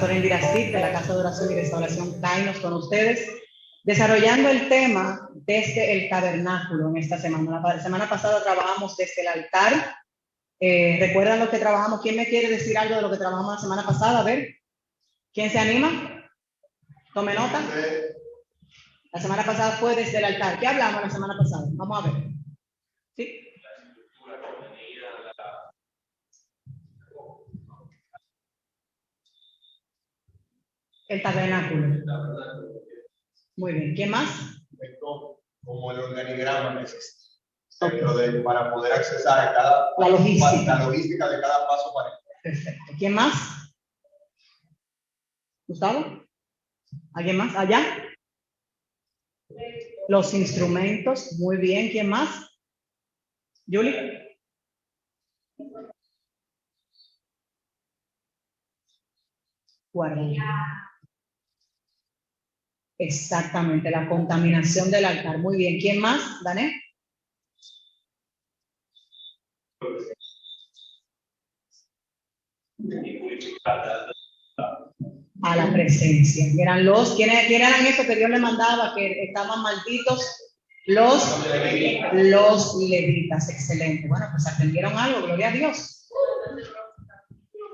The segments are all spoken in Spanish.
pastora Indira Cid, de la Casa de Oración y Restauración Kainos, con ustedes, desarrollando el tema desde el tabernáculo en esta semana. La semana pasada trabajamos desde el altar. ¿Recuerdan lo que trabajamos? ¿Quién me quiere decir algo de lo que trabajamos la semana pasada? A ver, ¿quién se anima? Tome nota. La semana pasada fue desde el altar. ¿Qué hablamos la semana pasada? Vamos a ver. ¿Sí? El tabernáculo. Muy bien. ¿Quién más? Como el organigrama que existe. Para poder accesar a la logística de cada paso para. Perfecto. ¿Quién más? ¿Gustavo? ¿Alguien más? ¿Allá? Los instrumentos. Muy bien. ¿Quién más? ¿Julie? Guarda. Exactamente, la contaminación del altar. Muy bien. ¿Quién más? ¿Dané? A la presencia. Eran ¿quiénes eran esos que Dios le mandaba, que estaban malditos? Los levitas. Excelente. Bueno, pues aprendieron algo, gloria a Dios.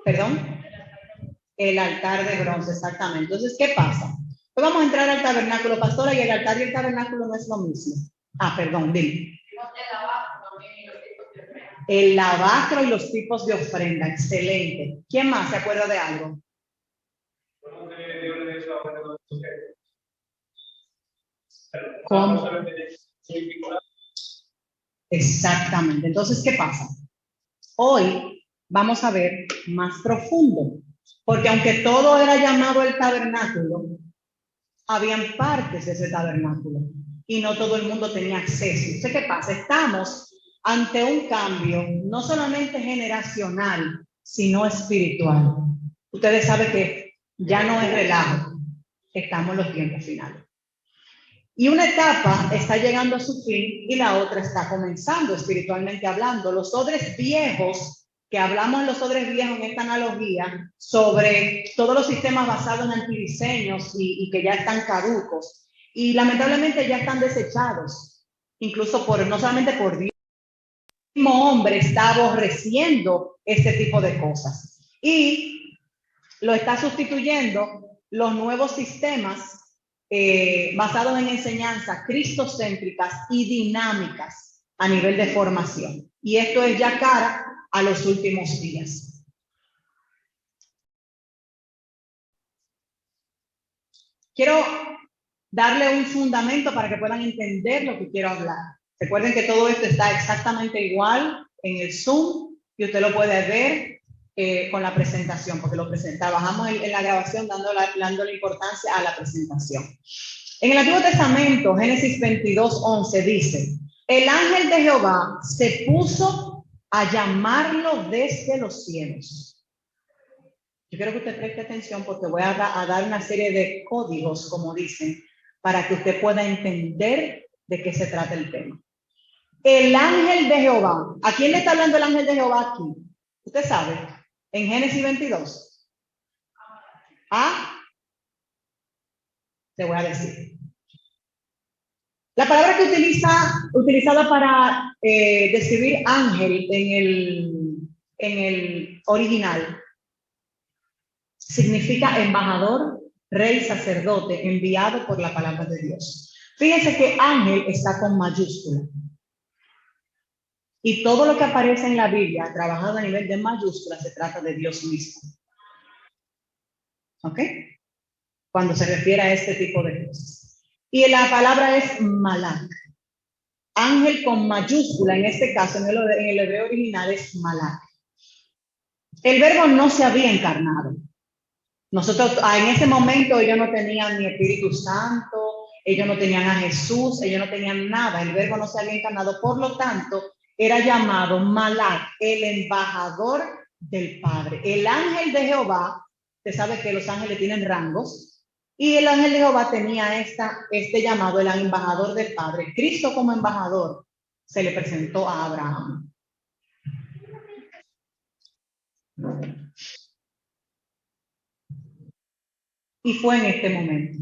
¿Perdón? El altar de bronce, exactamente. Entonces, ¿qué pasa? Pues vamos a entrar al tabernáculo, pastora, y el altar y el tabernáculo no es lo mismo. Perdón, dime. El lavacro y los tipos de ofrenda, excelente. ¿Quién más se acuerda de algo? ¿Cómo? Exactamente. Entonces, ¿qué pasa? Hoy vamos a ver más profundo, porque aunque todo era llamado el tabernáculo, habían partes de ese tabernáculo y no todo el mundo tenía acceso. ¿Sé qué pasa? Estamos ante un cambio no solamente generacional, sino espiritual. Ustedes saben que ya no es relajo, estamos en los tiempos finales. Y una etapa está llegando a su fin y la otra está comenzando espiritualmente hablando. Los odres viejos, que hablamos en los odres viejos en esta analogía, sobre todos los sistemas basados en antidiseños y que ya están caducos. Y lamentablemente ya están desechados, incluso no solamente por Dios. El mismo hombre está aborreciendo este tipo de cosas. Y lo está sustituyendo los nuevos sistemas basados en enseñanzas cristocéntricas y dinámicas a nivel de formación. Y esto es ya cara a los últimos días. Quiero darle un fundamento para que puedan entender lo que quiero hablar. Recuerden que todo esto está exactamente igual en el Zoom y usted lo puede ver con la presentación, porque trabajamos en la grabación dándole importancia a la presentación. En el Antiguo Testamento, Génesis 22:11 dice: el ángel de Jehová se puso a llamarlo desde los cielos. Yo quiero que usted preste atención porque voy a dar una serie de códigos, como dicen, para que usted pueda entender de qué se trata el tema. El ángel de Jehová. ¿A quién le está hablando el ángel de Jehová aquí? Usted sabe, en Génesis 22. Te voy a decir. La palabra que utilizada para describir ángel en el original significa embajador, rey, sacerdote, enviado por la palabra de Dios. Fíjense que ángel está con mayúscula. Y todo lo que aparece en la Biblia, trabajado a nivel de mayúscula, se trata de Dios mismo. ¿Ok? Cuando se refiere a este tipo de cosas. Y la palabra es malak. Ángel con mayúscula, en este caso, en el hebreo original es malak. El verbo no se había encarnado. Nosotros, en ese momento, ellos no tenían ni Espíritu Santo, ellos no tenían a Jesús, ellos no tenían nada. El verbo no se había encarnado. Por lo tanto, era llamado malak, el embajador del Padre. El ángel de Jehová, usted sabe que los ángeles tienen rangos, y el ángel de Jehová tenía este llamado, el embajador del Padre. Cristo como embajador se le presentó a Abraham. Y fue en este momento.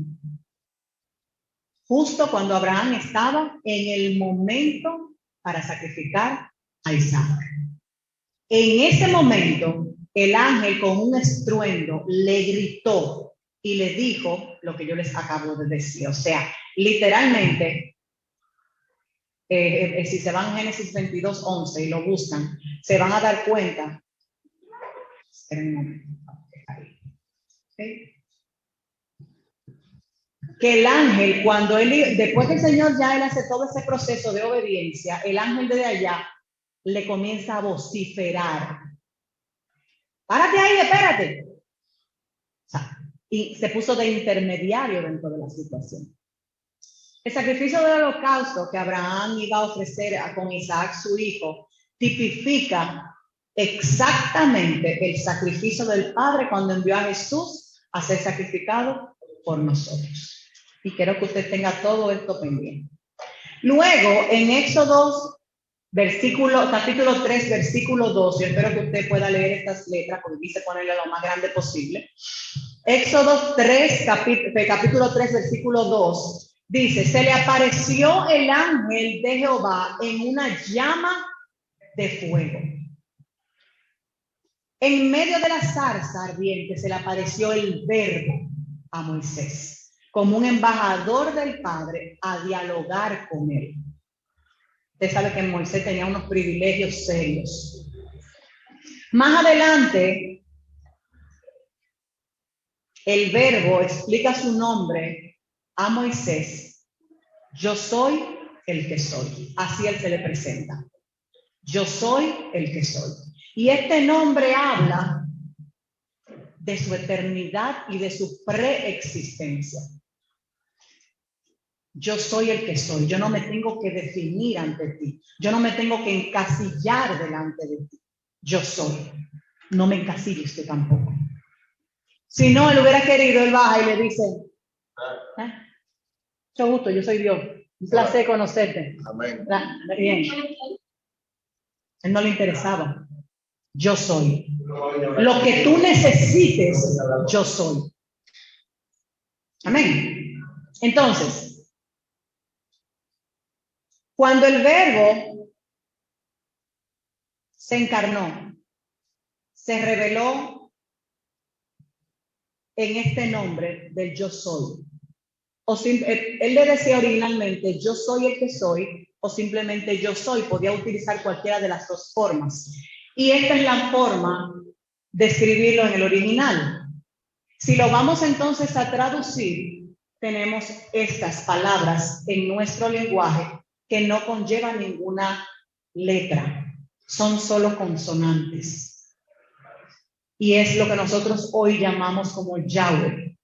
Justo cuando Abraham estaba en el momento para sacrificar a Isaac. En ese momento, el ángel con un estruendo le gritó y le dijo lo que yo les acabo de decir. O sea, literalmente, si se van a Génesis 22:11 y lo buscan, se van a dar cuenta. Esperen un momento. ¿Okay? Que el ángel, cuando después que el Señor ya él hace todo ese proceso de obediencia, el ángel desde allá le comienza a vociferar. Párate ahí, espérate. O sea, y se puso de intermediario dentro de la situación. El sacrificio del holocausto que Abraham iba a ofrecer con Isaac, su hijo, tipifica exactamente el sacrificio del Padre cuando envió a Jesús a ser sacrificado por nosotros. Y quiero que usted tenga todo esto pendiente. Luego, en Éxodo capítulo 3, versículo 2, yo espero que usted pueda leer estas letras porque quise ponerle lo más grande posible. Éxodo 3, capítulo 3, versículo 2, dice, se le apareció el ángel de Jehová en una llama de fuego. En medio de la zarza ardiente se le apareció el Verbo a Moisés, como un embajador del Padre a dialogar con él. Usted sabe que Moisés tenía unos privilegios serios. Más adelante, el Verbo explica su nombre a Moisés. Yo soy el que soy. Así él se le presenta. Yo soy el que soy. Y este nombre habla de su eternidad y de su preexistencia. Yo soy el que soy. Yo no me tengo que definir ante ti. Yo no me tengo que encasillar delante de ti. Yo soy. No me encasillo usted tampoco. Si no, él hubiera querido, él baja y le dice, mucho gusto, yo soy Dios. Un placer conocerte. Amén. Bien. Él no le interesaba. Yo soy. Lo que tú necesites, yo soy. Amén. Entonces, cuando el Verbo se encarnó, se reveló en este nombre del yo soy. Él le decía originalmente, yo soy el que soy, o simplemente yo soy. Podía utilizar cualquiera de las dos formas. Y esta es la forma de escribirlo en el original. Si lo vamos entonces a traducir, tenemos estas palabras en nuestro lenguaje que no conllevan ninguna letra, son solo consonantes. Y es lo que nosotros hoy llamamos como Yahweh.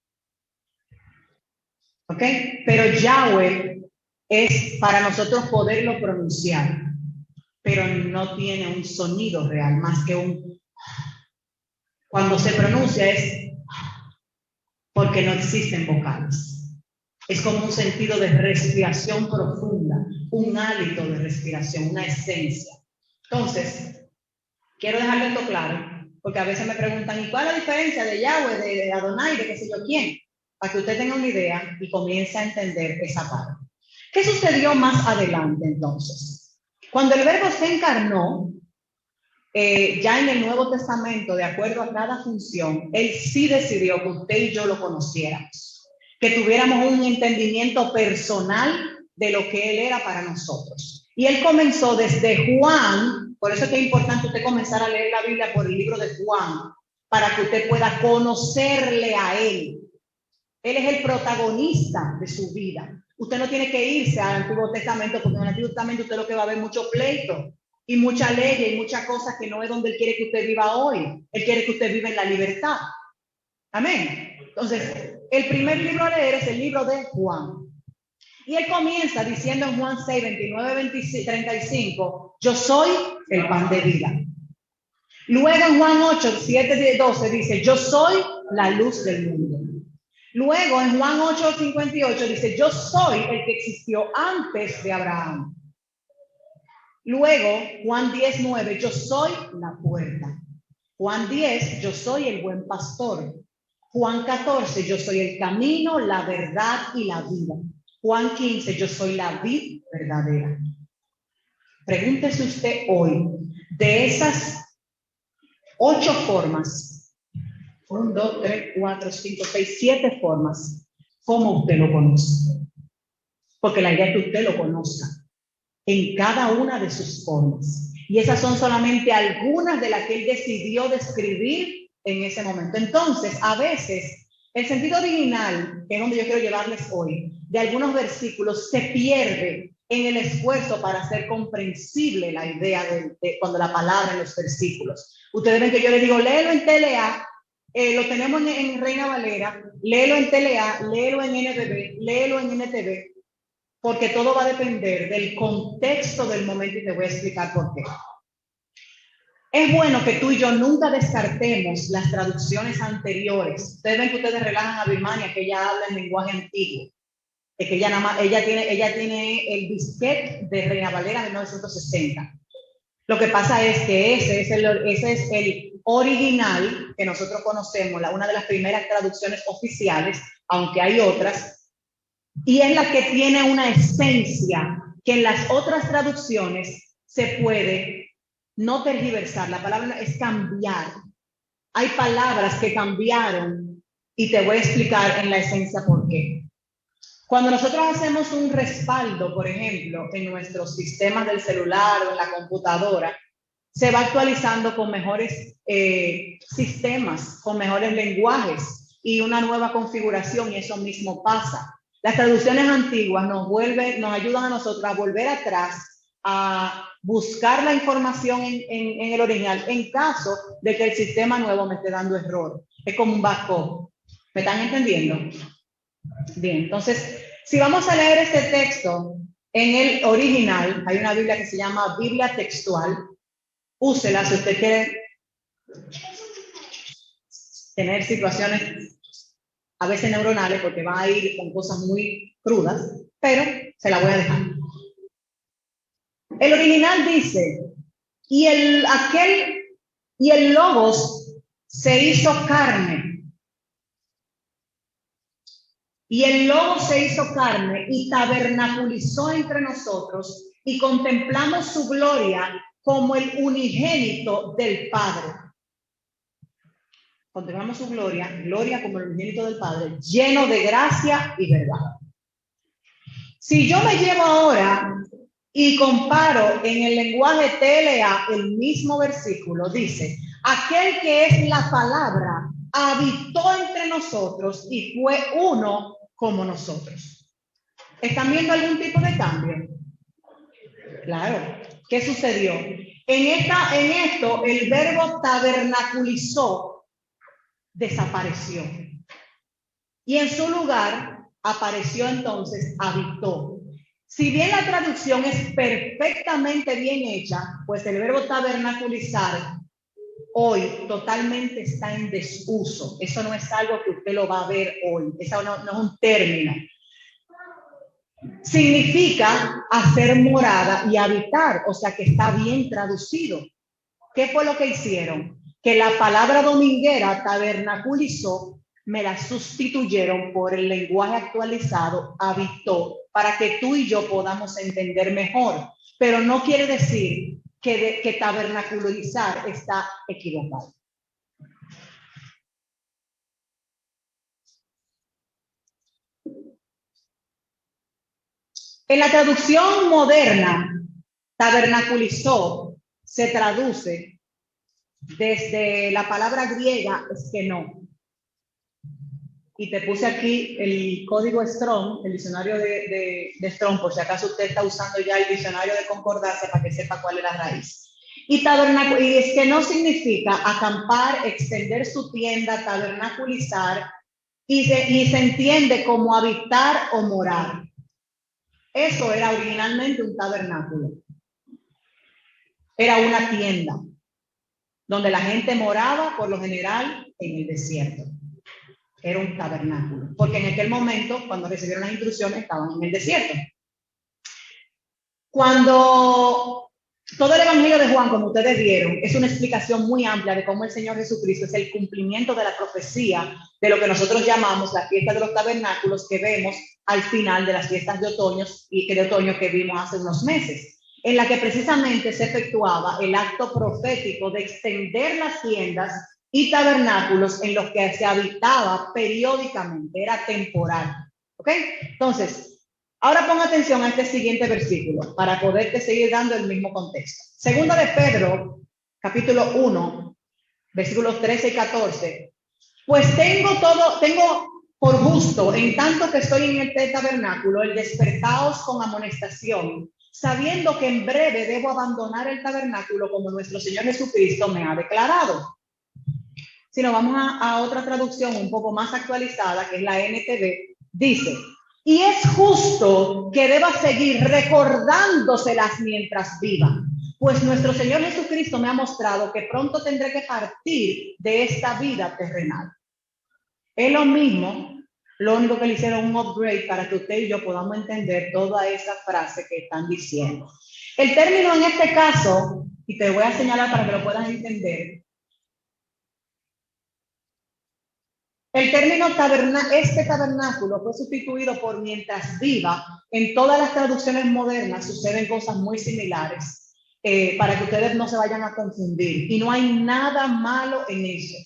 ¿Ok? Pero Yahweh es para nosotros poderlo pronunciar, pero no tiene un sonido real, más que un... Cuando se pronuncia es porque no existen vocales. Es como un sentido de respiración profunda, un hálito de respiración, una esencia. Entonces, quiero dejarle esto claro, porque a veces me preguntan, ¿y cuál es la diferencia de Yahweh, de Adonai, de qué sé yo quién? Para que usted tenga una idea y comience a entender esa parte. ¿Qué sucedió más adelante entonces? Cuando el Verbo se encarnó, ya en el Nuevo Testamento, de acuerdo a cada función, él sí decidió que usted y yo lo conociéramos, que tuviéramos un entendimiento personal de lo que él era para nosotros. Y él comenzó desde Juan, por eso es que es importante usted comenzar a leer la Biblia por el libro de Juan, para que usted pueda conocerle a él. Él es el protagonista de su vida. Usted no tiene que irse al Antiguo Testamento, porque en el Antiguo Testamento usted lo que va a ver mucho pleito y mucha ley y muchas cosas que no es donde él quiere que usted viva hoy. Él quiere que usted viva en la libertad. Amén. Entonces, el primer libro a leer es el libro de Juan. Y él comienza diciendo en Juan 6, 29, 35, yo soy el pan de vida. Luego en Juan 8, 7, 12 dice, yo soy la luz del mundo. Luego en Juan 8, 58 dice, yo soy el que existió antes de Abraham. Luego Juan 10, 9, yo soy la puerta. Juan 10, yo soy el buen pastor. Juan 14, yo soy el camino, la verdad y la vida. Juan 15, yo soy la vid verdadera. Pregúntese usted hoy, de esas 8 formas, 1, 2, 3, 4, 5, 6, 7 formas, ¿cómo usted lo conoce? Porque la idea es que usted lo conozca en cada una de sus formas. Y esas son solamente algunas de las que él decidió describir en ese momento. Entonces, a veces, el sentido original, que es donde yo quiero llevarles hoy, de algunos versículos, se pierde en el esfuerzo para hacer comprensible la idea de cuando la palabra en los versículos. Ustedes ven que yo les digo, léelo en TLA, lo tenemos en Reina Valera, léelo en TLA, léelo en NBB, léelo en NTV, porque todo va a depender del contexto del momento y te voy a explicar por qué. Es bueno que tú y yo nunca descartemos las traducciones anteriores. Ustedes ven que ustedes relajan a Birmania, que ella habla en lenguaje antiguo, de que ella tiene el disquete de Reina Valera de 1960. Lo que pasa es que ese es el original que nosotros conocemos, una de las primeras traducciones oficiales, aunque hay otras, y es la que tiene una esencia que en las otras traducciones se puede no tergiversar. La palabra es cambiar. Hay palabras que cambiaron y te voy a explicar en la esencia por qué. Cuando nosotros hacemos un respaldo, por ejemplo, en nuestros sistemas del celular o en la computadora, se va actualizando con mejores sistemas, con mejores lenguajes y una nueva configuración, y eso mismo pasa. Las traducciones antiguas nos ayudan a nosotros a volver atrás, a buscar la información en el original, en caso de que el sistema nuevo me esté dando error. Es como un backup. ¿Me están entendiendo? Bien, entonces, si vamos a leer este texto en el original, hay una Biblia que se llama Biblia Textual. Úsela si usted quiere tener situaciones a veces neuronales, porque va a ir con cosas muy crudas, pero se la voy a dejar. El original dice, y el Logos se hizo carne. Y el Logos se hizo carne y tabernaculizó entre nosotros y contemplamos su gloria como el unigénito del Padre. Contemplamos su gloria como el unigénito del Padre, lleno de gracia y verdad. Si yo me llevo ahora y comparo en el lenguaje TLA el mismo versículo, dice, aquel que es la palabra habitó entre nosotros y fue uno como nosotros. ¿Están viendo algún tipo de cambio? Claro. ¿Qué sucedió? En esto, el verbo tabernaculizó desapareció. Y en su lugar apareció entonces habitó. Si bien la traducción es perfectamente bien hecha, pues el verbo tabernaculizar hoy totalmente está en desuso. Eso no es algo que usted lo va a ver hoy. Eso no es un término. Significa hacer morada y habitar, o sea que está bien traducido. ¿Qué fue lo que hicieron? Que la palabra dominguera tabernaculizó, me la sustituyeron por el lenguaje actualizado, habitó, para que tú y yo podamos entender mejor. Pero no quiere decir que tabernaculizar está equivocado. En la traducción moderna, tabernaculizó se traduce desde la palabra griega eskenó. Y te puse aquí el código Strong, el diccionario de Strong, por si acaso usted está usando ya el diccionario de concordancia para que sepa cuál es la raíz. Y eskenó significa acampar, extender su tienda, tabernaculizar, y se entiende como habitar o morar. Eso era originalmente un tabernáculo. Era una tienda donde la gente moraba por lo general en el desierto. Era un tabernáculo, porque en aquel momento, cuando recibieron las instrucciones, estaban en el desierto. Cuando Todo el Evangelio de Juan, como ustedes vieron, es una explicación muy amplia de cómo el Señor Jesucristo es el cumplimiento de la profecía de lo que nosotros llamamos la fiesta de los tabernáculos que vemos al final de las fiestas de otoño que vimos hace unos meses, en la que precisamente se efectuaba el acto profético de extender las tiendas y tabernáculos en los que se habitaba periódicamente, era temporal. ¿Ok? Entonces, ahora pon atención a este siguiente versículo para poderte seguir dando el mismo contexto. Segunda de Pedro, capítulo 1, versículos 13 y 14. Pues tengo por justo, en tanto que estoy en el tabernáculo, el despertaos con amonestación, sabiendo que en breve debo abandonar el tabernáculo como nuestro Señor Jesucristo me ha declarado. Si nos vamos a otra traducción un poco más actualizada, que es la NTV, dice: y es justo que deba seguir recordándoselas mientras viva, pues nuestro Señor Jesucristo me ha mostrado que pronto tendré que partir de esta vida terrenal. Es lo mismo, lo único que le hicieron un upgrade para que usted y yo podamos entender toda esa frase que están diciendo. El término en este caso, y te voy a señalar para que lo puedas entender, el término tabernáculo fue sustituido por mientras viva. En todas las traducciones modernas suceden cosas muy similares, para que ustedes no se vayan a confundir. Y no hay nada malo en eso.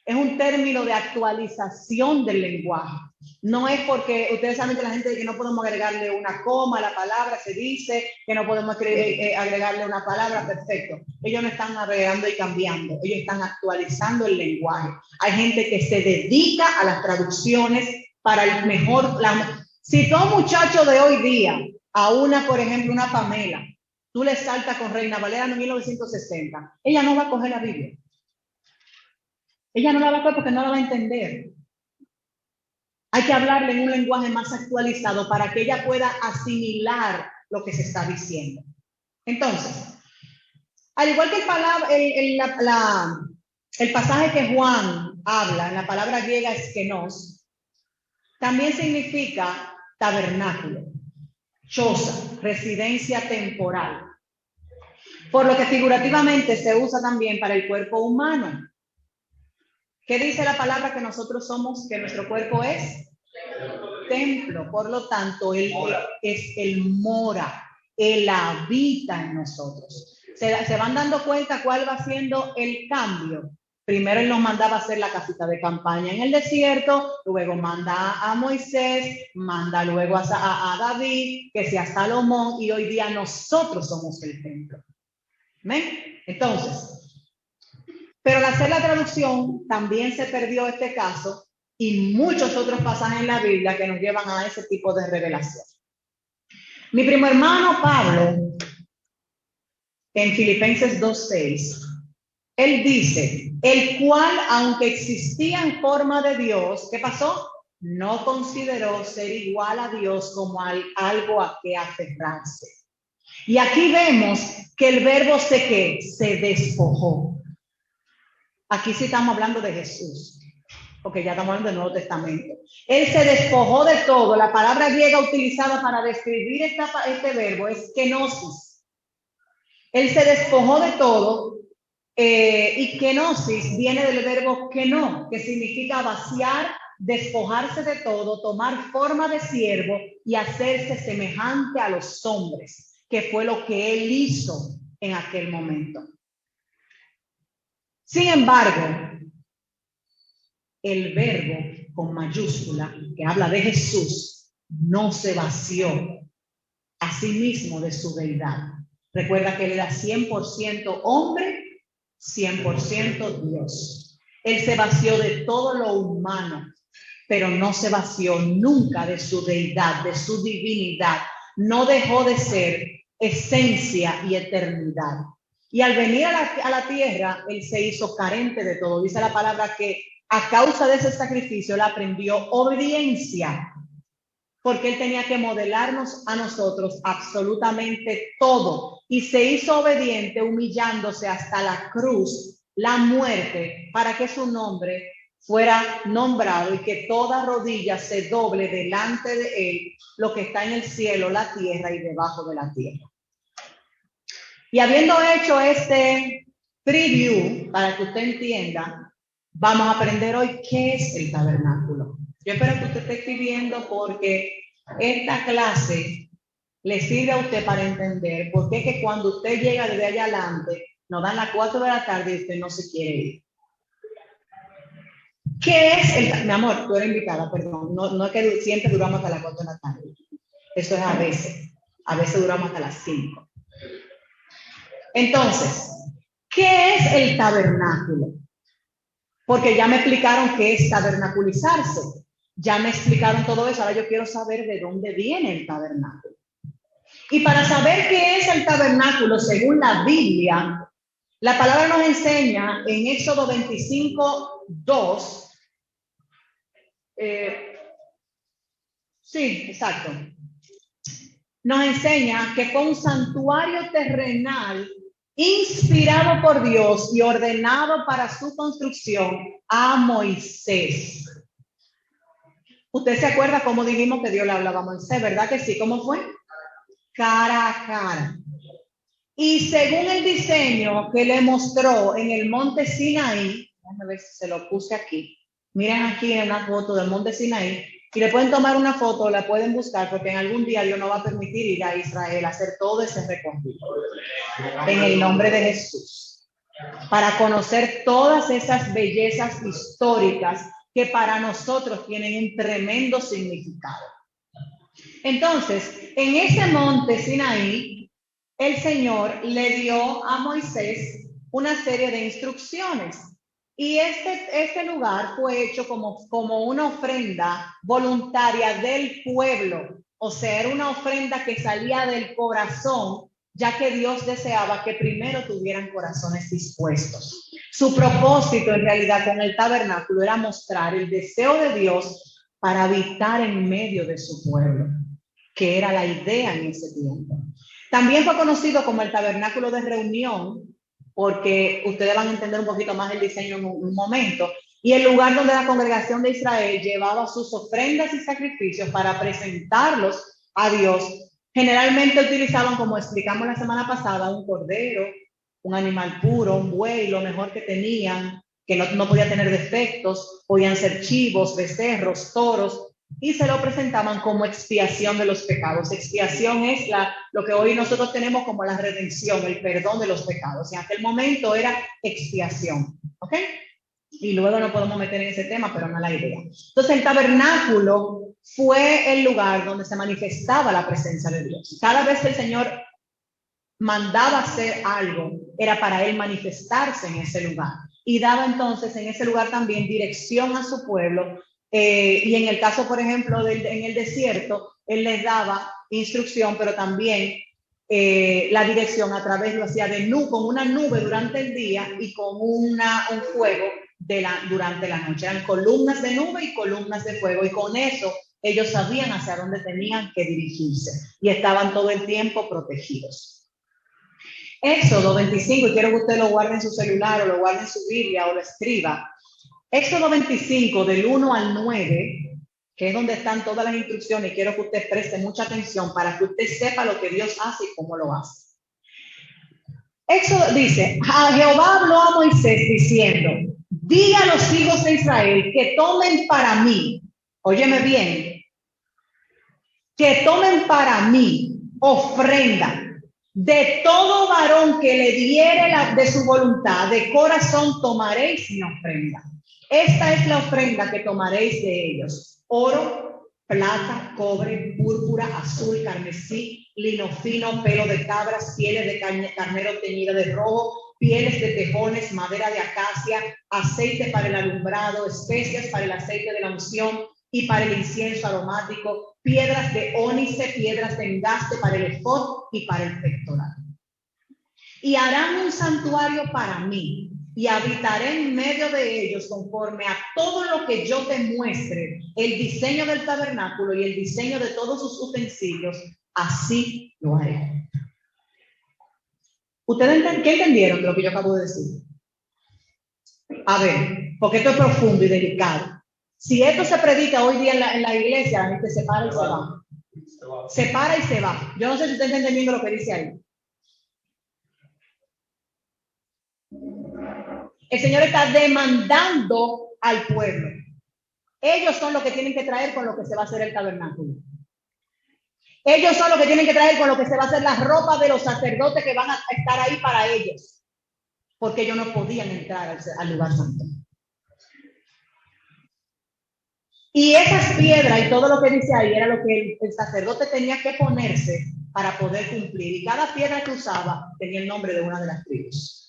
Es un término de actualización del lenguaje. No es porque ustedes saben que la gente dice que no podemos agregarle una coma a la palabra, se dice que no podemos agregarle una palabra, perfecto. Ellos no están agregando y cambiando, ellos están actualizando el lenguaje. Hay gente que se dedica a las traducciones para el mejor. Si tú a un muchacho de hoy día, a una, por ejemplo, una Pamela, tú le saltas con Reina Valera en 1960, ella no va a coger la Biblia. Ella no la va a coger porque no la va a entender. Hay que hablarle en un lenguaje más actualizado para que ella pueda asimilar lo que se está diciendo. Entonces, al igual que el pasaje que Juan habla, en la palabra griega eskenos, también significa tabernáculo, choza, residencia temporal. Por lo que figurativamente se usa también para el cuerpo humano. ¿Qué dice la palabra que nosotros somos, que nuestro cuerpo es? Templo. Por lo tanto, Él mora, Él habita en nosotros. ¿Se van dando cuenta cuál va siendo el cambio? Primero Él nos mandaba a hacer la casita de campaña en el desierto, luego manda a Moisés, manda luego a David, que sea Salomón, y hoy día nosotros somos el templo. ¿Ven? Entonces, pero al hacer la traducción también se perdió este caso y muchos otros pasajes en la Biblia que nos llevan a ese tipo de revelación. Mi primo hermano Pablo, en Filipenses 2:6, él dice: el cual, aunque existía en forma de Dios, ¿qué pasó? No consideró ser igual a Dios como algo a que aferrarse. Y aquí vemos que el verbo se despojó. Aquí sí estamos hablando de Jesús, porque ya estamos hablando del Nuevo Testamento. Él se despojó de todo. La palabra griega utilizada para describir este verbo es kenosis. Él se despojó de todo, y kenosis viene del verbo keno, que significa vaciar, despojarse de todo, tomar forma de siervo y hacerse semejante a los hombres, que fue lo que él hizo en aquel momento. Sin embargo, el verbo con mayúscula que habla de Jesús no se vació a sí mismo de su deidad. Recuerda que él era 100% hombre, 100% Dios. Él se vació de todo lo humano, pero no se vació nunca de su deidad, de su divinidad. No dejó de ser esencia y eternidad. Y al venir a la tierra, él se hizo carente de todo. Dice la palabra que a causa de ese sacrificio, él aprendió obediencia, porque él tenía que modelarnos a nosotros absolutamente todo. Y se hizo obediente humillándose hasta la cruz, la muerte, para que su nombre fuera nombrado y que toda rodilla se doble delante de él, lo que está en el cielo, la tierra y debajo de la tierra. Y habiendo hecho este preview, para que usted entienda, vamos a aprender hoy qué es el tabernáculo. Yo espero que usted esté escribiendo porque esta clase le sirve a usted para entender por qué que cuando usted llega desde allá adelante, nos dan las 4 de la tarde y usted no se quiere ir. ¿Qué es el? Mi amor, tú eres invitada, perdón. No es que siempre duramos hasta las 4 de la tarde. Eso es a veces. A veces duramos hasta las 5. Entonces, ¿qué es el tabernáculo? Porque ya me explicaron qué es tabernaculizarse. Ya me explicaron todo eso. Ahora yo quiero saber de dónde viene el tabernáculo. Y para saber qué es el tabernáculo, según la Biblia, la palabra nos enseña en Éxodo 25:2. Sí, exacto. Nos enseña que fue un santuario terrenal inspirado por Dios y ordenado para su construcción a Moisés. ¿Usted se acuerda cómo dijimos que Dios le hablaba a Moisés? ¿Verdad que sí? ¿Cómo fue? Cara a cara. Y según el diseño que le mostró en el monte Sinaí, déjame ver si se lo puse aquí. Miren aquí en una foto del monte Sinaí. Y le pueden tomar una foto, la pueden buscar, porque en algún día Dios no va a permitir ir a Israel a hacer todo ese recorrido. En el nombre de Jesús. Para conocer todas esas bellezas históricas que para nosotros tienen un tremendo significado. Entonces, en ese monte Sinaí, el Señor le dio a Moisés una serie de instrucciones. Y este lugar fue hecho como una ofrenda voluntaria del pueblo. O sea, era una ofrenda que salía del corazón, ya que Dios deseaba que primero tuvieran corazones dispuestos. Su propósito en realidad con el tabernáculo era mostrar el deseo de Dios para habitar en medio de su pueblo, que era la idea en ese tiempo. También fue conocido como el tabernáculo de reunión, porque ustedes van a entender un poquito más el diseño en un momento, y el lugar donde la congregación de Israel llevaba sus ofrendas y sacrificios para presentarlos a Dios. Generalmente utilizaban, como explicamos la semana pasada, un cordero, un animal puro, un buey, lo mejor que tenían, que no podía tener defectos, podían ser chivos, becerros, toros, y se lo presentaban como expiación de los pecados. Expiación es lo que hoy nosotros tenemos como la redención, el perdón de los pecados. En aquel momento era expiación, ¿ok? Y luego no podemos meter en ese tema, pero no es la idea. Entonces el tabernáculo fue el lugar donde se manifestaba la presencia de Dios. Cada vez que el Señor mandaba hacer algo, era para él manifestarse en ese lugar. Y daba entonces en ese lugar también dirección a su pueblo. Y en el caso, por ejemplo, en el desierto, él les daba instrucción, pero también la dirección a través, lo hacía con una nube durante el día y con un fuego durante la noche. Eran columnas de nube y columnas de fuego, y con eso ellos sabían hacia dónde tenían que dirigirse y estaban todo el tiempo protegidos. Éxodo 25, y quiero que usted lo guarde en su celular o lo guarde en su Biblia o lo escriba. Éxodo 25, del 1 al 9, que es donde están todas las instrucciones, y quiero que usted preste mucha atención para que usted sepa lo que Dios hace y cómo lo hace. Éxodo dice: a Jehová habló a Moisés diciendo: di a los hijos de Israel que tomen para mí, óyeme bien, que tomen para mí ofrenda de todo varón que le diere de su voluntad, de corazón tomaréis mi ofrenda. Esta es la ofrenda que tomaréis de ellos: oro, plata, cobre, púrpura, azul, carmesí, lino fino, pelo de cabras, pieles de carnero teñida de rojo, pieles de tejones, madera de acacia, aceite para el alumbrado, especias para el aceite de la unción y para el incienso aromático, piedras de ónice, piedras de engaste para el efod y para el pectoral. Y harán un santuario para mí, y habitaré en medio de ellos conforme a todo lo que yo te muestre, el diseño del tabernáculo y el diseño de todos sus utensilios, así lo haré. ¿Ustedes qué entendieron de lo que yo acabo de decir? A ver, porque esto es profundo y delicado. Si esto se predica hoy día en la iglesia, la gente se para y se va. Se para y se va. Yo no sé si ustedes están entendiendo lo que dice ahí. El Señor está demandando al pueblo. Ellos son los que tienen que traer con lo que se va a hacer el tabernáculo. Ellos son los que tienen que traer con lo que se va a hacer la ropa de los sacerdotes que van a estar ahí para ellos. Porque ellos no podían entrar al lugar santo. Y esas piedras y todo lo que dice ahí era lo que el sacerdote tenía que ponerse para poder cumplir. Y cada piedra que usaba tenía el nombre de una de las tribus.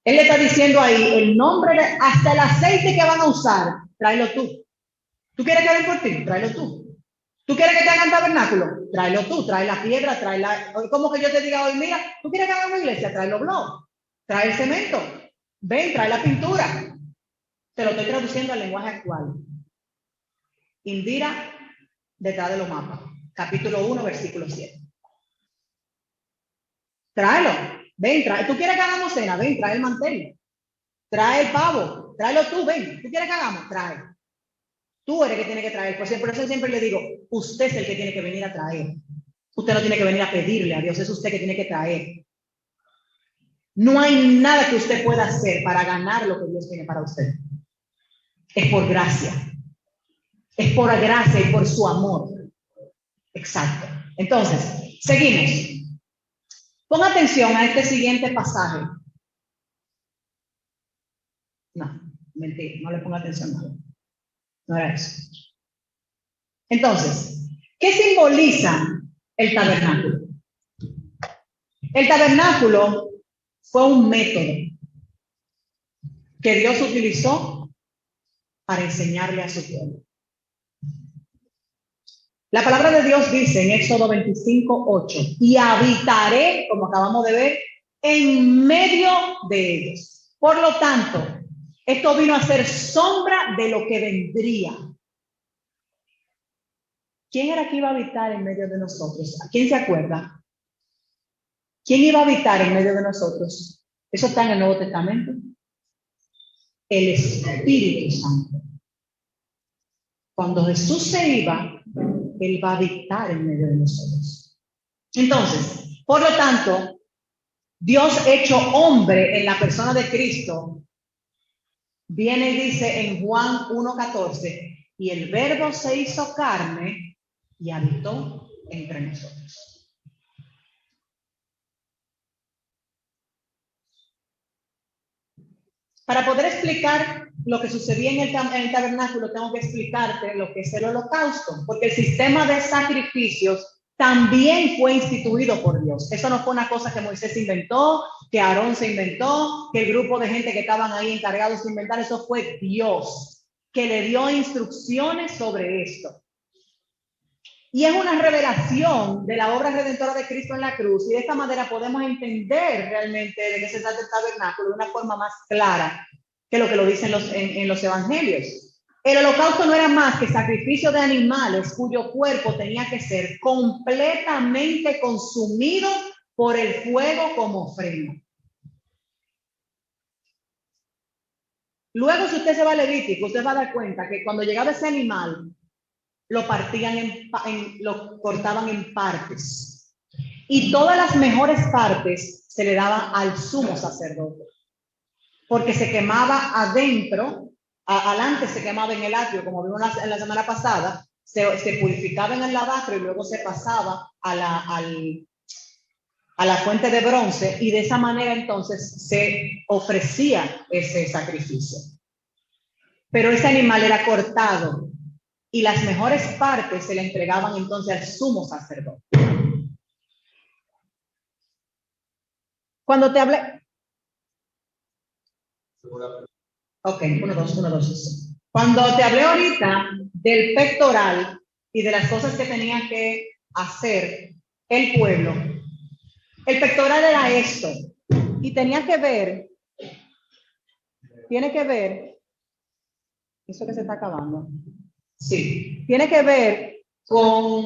Él le está diciendo ahí el nombre de hasta el aceite que van a usar, tráelo tú. ¿Tú quieres que hagan por ti? Tráelo tú. ¿Tú quieres que te hagan tabernáculo? Tráelo tú, trae la piedra, trae la... Como que yo te diga hoy, mira, ¿tú quieres que hagan una iglesia? Trae los blogs, trae el cemento, ven, trae la pintura. Te lo estoy traduciendo al lenguaje actual. Indira, detrás de los mapas. Capítulo 1, versículo 7. Tráelo. Ven, trae. ¿Tú quieres que hagamos cena? Ven, trae el mantel. Trae el pavo. Tráelo tú, ven. ¿Tú quieres que hagamos? Trae. Tú eres el que tiene que traer. Por eso siempre le digo, usted es el que tiene que venir a traer. Usted no tiene que venir a pedirle a Dios, es usted que tiene que traer. No hay nada que usted pueda hacer para ganar lo que Dios tiene para usted. Es por gracia. Es por gracia y por su amor. Exacto. Entonces, seguimos. Ponga atención a este siguiente pasaje. No, mentira, no le ponga atención a nada. No era eso. Entonces, ¿qué simboliza el tabernáculo? El tabernáculo fue un método que Dios utilizó para enseñarle a su pueblo. La palabra de Dios dice en Éxodo 25:8, y habitaré, como acabamos de ver, en medio de ellos. Por lo tanto, esto vino a ser sombra de lo que vendría. ¿Quién era que iba a habitar en medio de nosotros? ¿Quién se acuerda? ¿Quién iba a habitar en medio de nosotros? Eso está en el Nuevo Testamento. El Espíritu Santo. Cuando Jesús se iba, Él va a habitar en medio de nosotros. Entonces, por lo tanto, Dios hecho hombre en la persona de Cristo, viene y dice en Juan 1:14, y el Verbo se hizo carne y habitó entre nosotros. Para poder explicar lo que sucedía en el tabernáculo, tengo que explicarte lo que es el holocausto, porque el sistema de sacrificios también fue instituido por Dios. Eso no fue una cosa que Moisés inventó, que Aarón se inventó, que el grupo de gente que estaban ahí encargados de inventar. Eso fue Dios que le dio instrucciones sobre esto. Y es una revelación de la obra redentora de Cristo en la cruz, y de esta manera podemos entender realmente de qué se trata el tabernáculo de una forma más clara que lo dicen en los evangelios. El holocausto no era más que sacrificio de animales cuyo cuerpo tenía que ser completamente consumido por el fuego como ofrenda. Luego, si usted se va a Levítico, usted va a dar cuenta que cuando llegaba ese animal, lo partían lo cortaban en partes. Y todas las mejores partes se le daban al sumo sacerdote. Porque se quemaba adentro, adelante se quemaba en el atrio, como vimos en la semana pasada, se purificaba en el lavacro y luego se pasaba a la fuente de bronce, y de esa manera entonces se ofrecía ese sacrificio. Pero ese animal era cortado y las mejores partes se le entregaban entonces al sumo sacerdote. Cuando te hablé... Ok, 1, 2. Cuando te hablé ahorita del pectoral y de las cosas que tenía que hacer el pueblo, el pectoral era esto. Y tenía que ver, tiene que ver, eso que se está acabando. Sí, tiene que ver con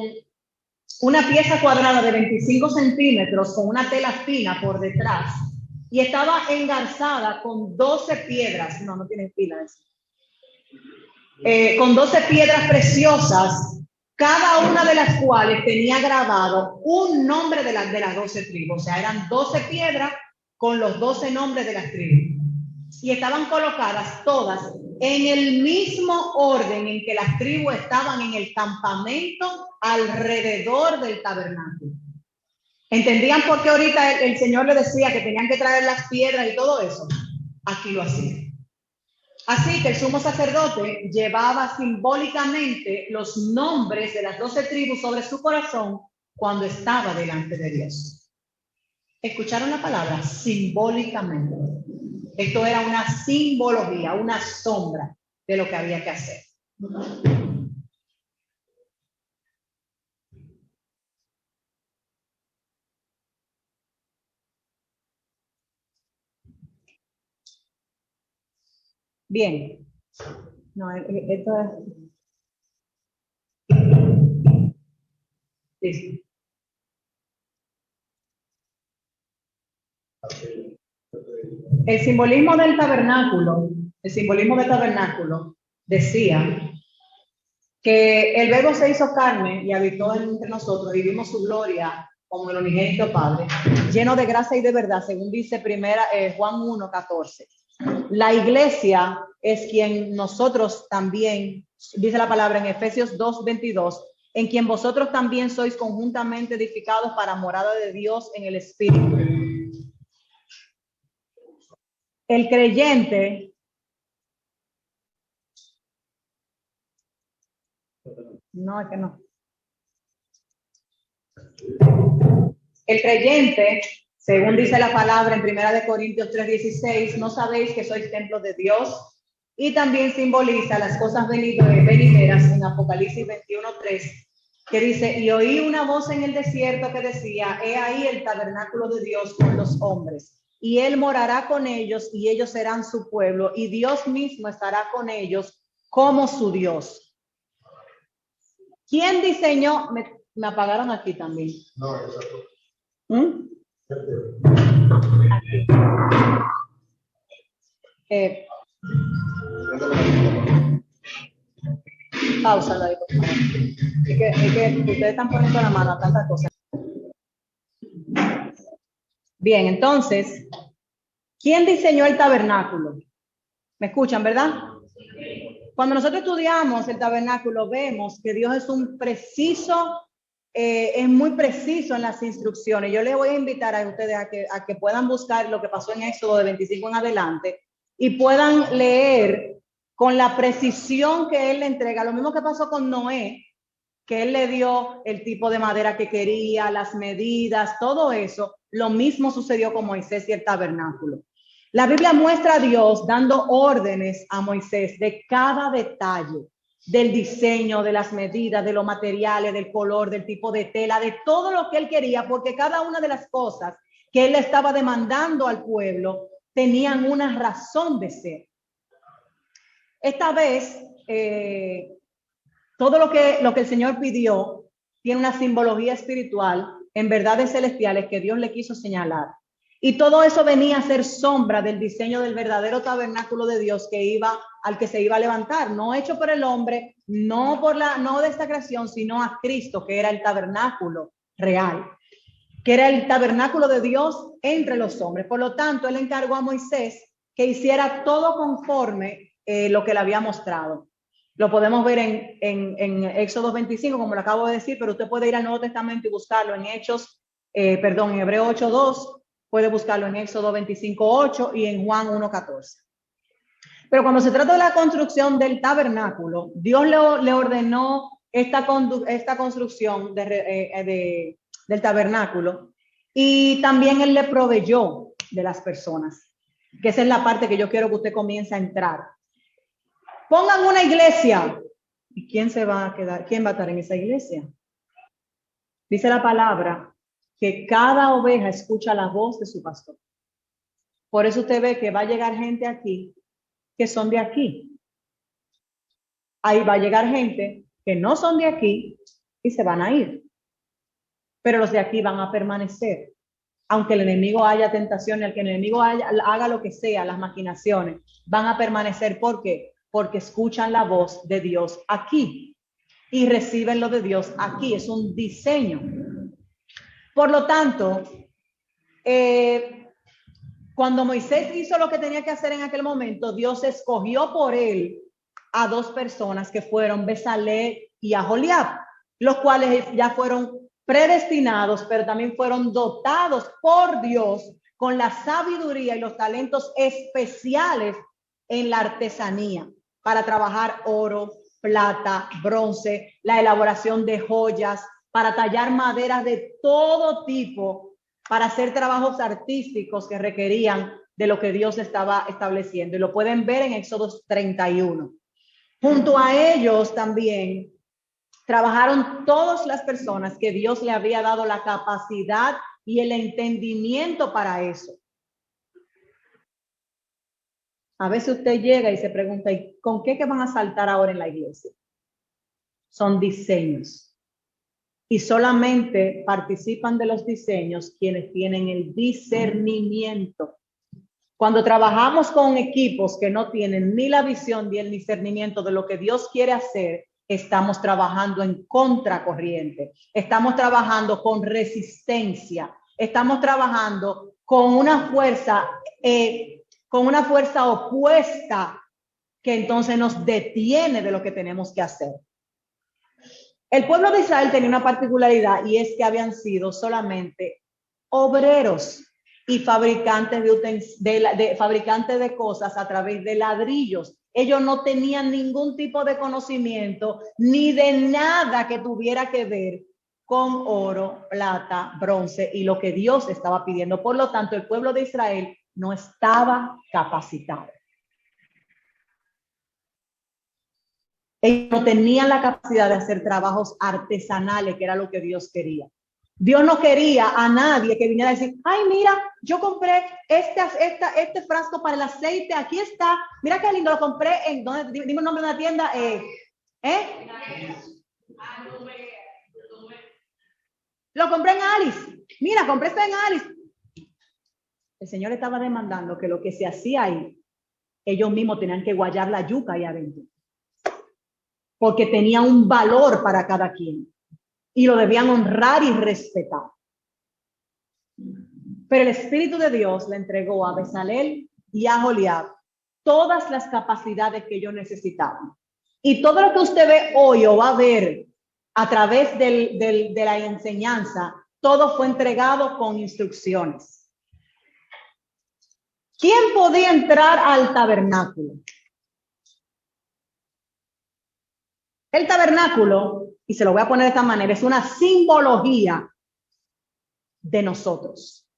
una pieza cuadrada de 25 centímetros con una tela fina por detrás, y estaba engarzada con 12 piedras, no tienen pilas, con 12 piedras preciosas, cada una de las cuales tenía grabado un nombre de las 12 tribus. O sea, eran 12 piedras con los 12 nombres de las tribus. Y estaban colocadas todas en el mismo orden en que las tribus estaban en el campamento alrededor del tabernáculo. ¿Entendían por qué ahorita el Señor le decía que tenían que traer las piedras y todo eso? Aquí lo hacían. Así que el sumo sacerdote llevaba simbólicamente los nombres de las 12 tribus sobre su corazón cuando estaba delante de Dios. ¿Escucharon la palabra? Simbólicamente. Esto era una simbología, una sombra de lo que había que hacer. Bien. No, esto es... Sí. El simbolismo del tabernáculo decía que el Verbo se hizo carne y habitó entre nosotros y vimos su gloria como el unigénito Padre, lleno de gracia y de verdad, según dice Juan 1:14. La iglesia es quien nosotros también, dice la palabra en Efesios 2:22, en quien vosotros también sois conjuntamente edificados para morada de Dios en el Espíritu. El creyente no, es que no. El creyente, según dice la palabra en 1 Corintios 3:16, no sabéis que sois templo de Dios, y también simboliza las cosas venideras en Apocalipsis 21:3, que dice, y oí una voz en el desierto que decía, he ahí el tabernáculo de Dios con los hombres, y él morará con ellos, y ellos serán su pueblo, y Dios mismo estará con ellos como su Dios. ¿Quién diseñó? Me apagaron aquí también. No, exacto. Pausalo ahí, por favor. Es que ustedes están poniendo la mano a tantas cosas. Bien, entonces, ¿quién diseñó el tabernáculo? ¿Me escuchan, verdad? Cuando nosotros estudiamos el tabernáculo, vemos que Dios es muy preciso en las instrucciones. Yo les voy a invitar a ustedes a que puedan buscar lo que pasó en Éxodo de 25 en adelante y puedan leer con la precisión que él le entrega. Lo mismo que pasó con Noé, que él le dio el tipo de madera que quería, las medidas, todo eso. Lo mismo sucedió con Moisés y el tabernáculo. La Biblia muestra a Dios dando órdenes a Moisés de cada detalle, del diseño, de las medidas, de los materiales, del color, del tipo de tela, de todo lo que él quería, porque cada una de las cosas que él le estaba demandando al pueblo tenían una razón de ser. Esta vez, todo lo que el Señor pidió tiene una simbología espiritual en verdades celestiales que Dios le quiso señalar. Y todo eso venía a ser sombra del diseño del verdadero tabernáculo de Dios al que se iba a levantar, no hecho por el hombre, no de esta creación, sino a Cristo, que era el tabernáculo real, que era el tabernáculo de Dios entre los hombres. Por lo tanto, él encargó a Moisés que hiciera todo conforme lo que le había mostrado. Lo podemos ver en Éxodo 25, como lo acabo de decir, pero usted puede ir al Nuevo Testamento y buscarlo en en Hebreo 8:2. Puede buscarlo en Éxodo 25:8 y en Juan 1:14. Pero cuando se trata de la construcción del tabernáculo, Dios le ordenó esta construcción del tabernáculo y también él le proveyó de las personas, que esa es la parte que yo quiero que usted comience a entrar. Pongan una iglesia. ¿Y quién va a estar en esa iglesia? Dice la palabra que cada oveja escucha la voz de su pastor. Por eso usted ve que va a llegar gente aquí que son de aquí. Ahí va a llegar gente que no son de aquí y se van a ir. Pero los de aquí van a permanecer. Aunque el enemigo haya tentaciones, al que el enemigo haga lo que sea, las maquinaciones, van a permanecer. ¿Por qué? Porque escuchan la voz de Dios aquí y reciben lo de Dios aquí. Es un diseño. Por lo tanto, Cuando Moisés hizo lo que tenía que hacer en aquel momento, Dios escogió por él a 2 personas que fueron Bezalel y Aholiab, los cuales ya fueron predestinados, pero también fueron dotados por Dios con la sabiduría y los talentos especiales en la artesanía para trabajar oro, plata, bronce, la elaboración de joyas, para tallar maderas de todo tipo, para hacer trabajos artísticos que requerían de lo que Dios estaba estableciendo. Y lo pueden ver en Éxodo 31. Junto a ellos también trabajaron todas las personas que Dios le había dado la capacidad y el entendimiento para eso. A veces usted llega y se pregunta, ¿y con qué van a saltar ahora en la iglesia? Son diseños. Y solamente participan de los diseños quienes tienen el discernimiento. Cuando trabajamos con equipos que no tienen ni la visión ni el discernimiento de lo que Dios quiere hacer, estamos trabajando en contracorriente. Estamos trabajando con resistencia. Estamos trabajando con una fuerza opuesta que entonces nos detiene de lo que tenemos que hacer. El pueblo de Israel tenía una particularidad y es que habían sido solamente obreros y fabricantes fabricantes de cosas a través de ladrillos. Ellos no tenían ningún tipo de conocimiento ni de nada que tuviera que ver con oro, plata, bronce y lo que Dios estaba pidiendo. Por lo tanto, el pueblo de Israel no estaba capacitado. Ellos no tenían la capacidad de hacer trabajos artesanales, que era lo que Dios quería. Dios no quería a nadie que viniera a decir, ay, mira, yo compré este frasco para el aceite, aquí está, mira qué lindo, lo compré en, ¿dónde? Dime el nombre de la tienda. Lo compré en Alice. Mira, compré esto en Alice. El Señor estaba demandando que lo que se hacía ahí, ellos mismos tenían que guayar la yuca ahí adentro. Porque tenía un valor para cada quien y lo debían honrar y respetar. Pero el Espíritu de Dios le entregó a Bezalel y a Aholiab todas las capacidades que ellos necesitaban. Y todo lo que usted ve hoy o va a ver a través de la enseñanza, todo fue entregado con instrucciones. ¿Quién podía entrar al tabernáculo? El tabernáculo, y se lo voy a poner de esta manera, es una simbología de nosotros.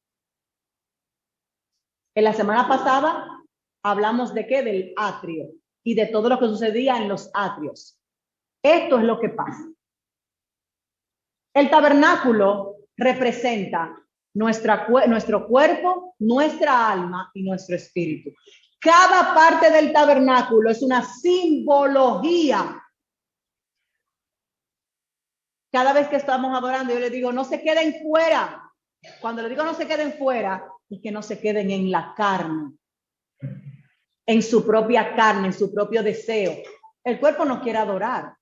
En la semana pasada hablamos de qué, del atrio y de todo lo que sucedía en los atrios. Esto es lo que pasa. El tabernáculo representa nuestro cuerpo, nuestra alma y nuestro espíritu. Cada parte del tabernáculo es una simbología. Cada vez que estamos adorando, yo les digo, no se queden fuera. Cuando les digo no se queden fuera, es que no se queden en la carne, en su propia carne, en su propio deseo. El cuerpo no quiere adorar.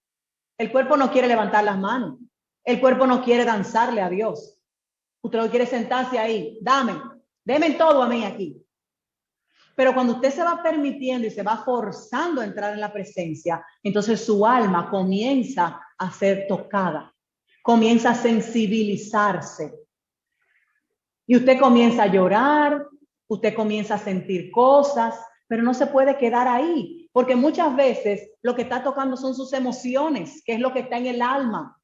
El cuerpo no quiere levantar las manos. El cuerpo no quiere danzarle a Dios. Usted no quiere sentarse ahí. Deme todo a mí aquí. Pero cuando usted se va permitiendo y se va forzando a entrar en la presencia, entonces su alma comienza a ser tocada. Comienza a sensibilizarse. Y usted comienza a llorar, usted comienza a sentir cosas, pero no se puede quedar ahí, porque muchas veces lo que está tocando son sus emociones, que es lo que está en el alma.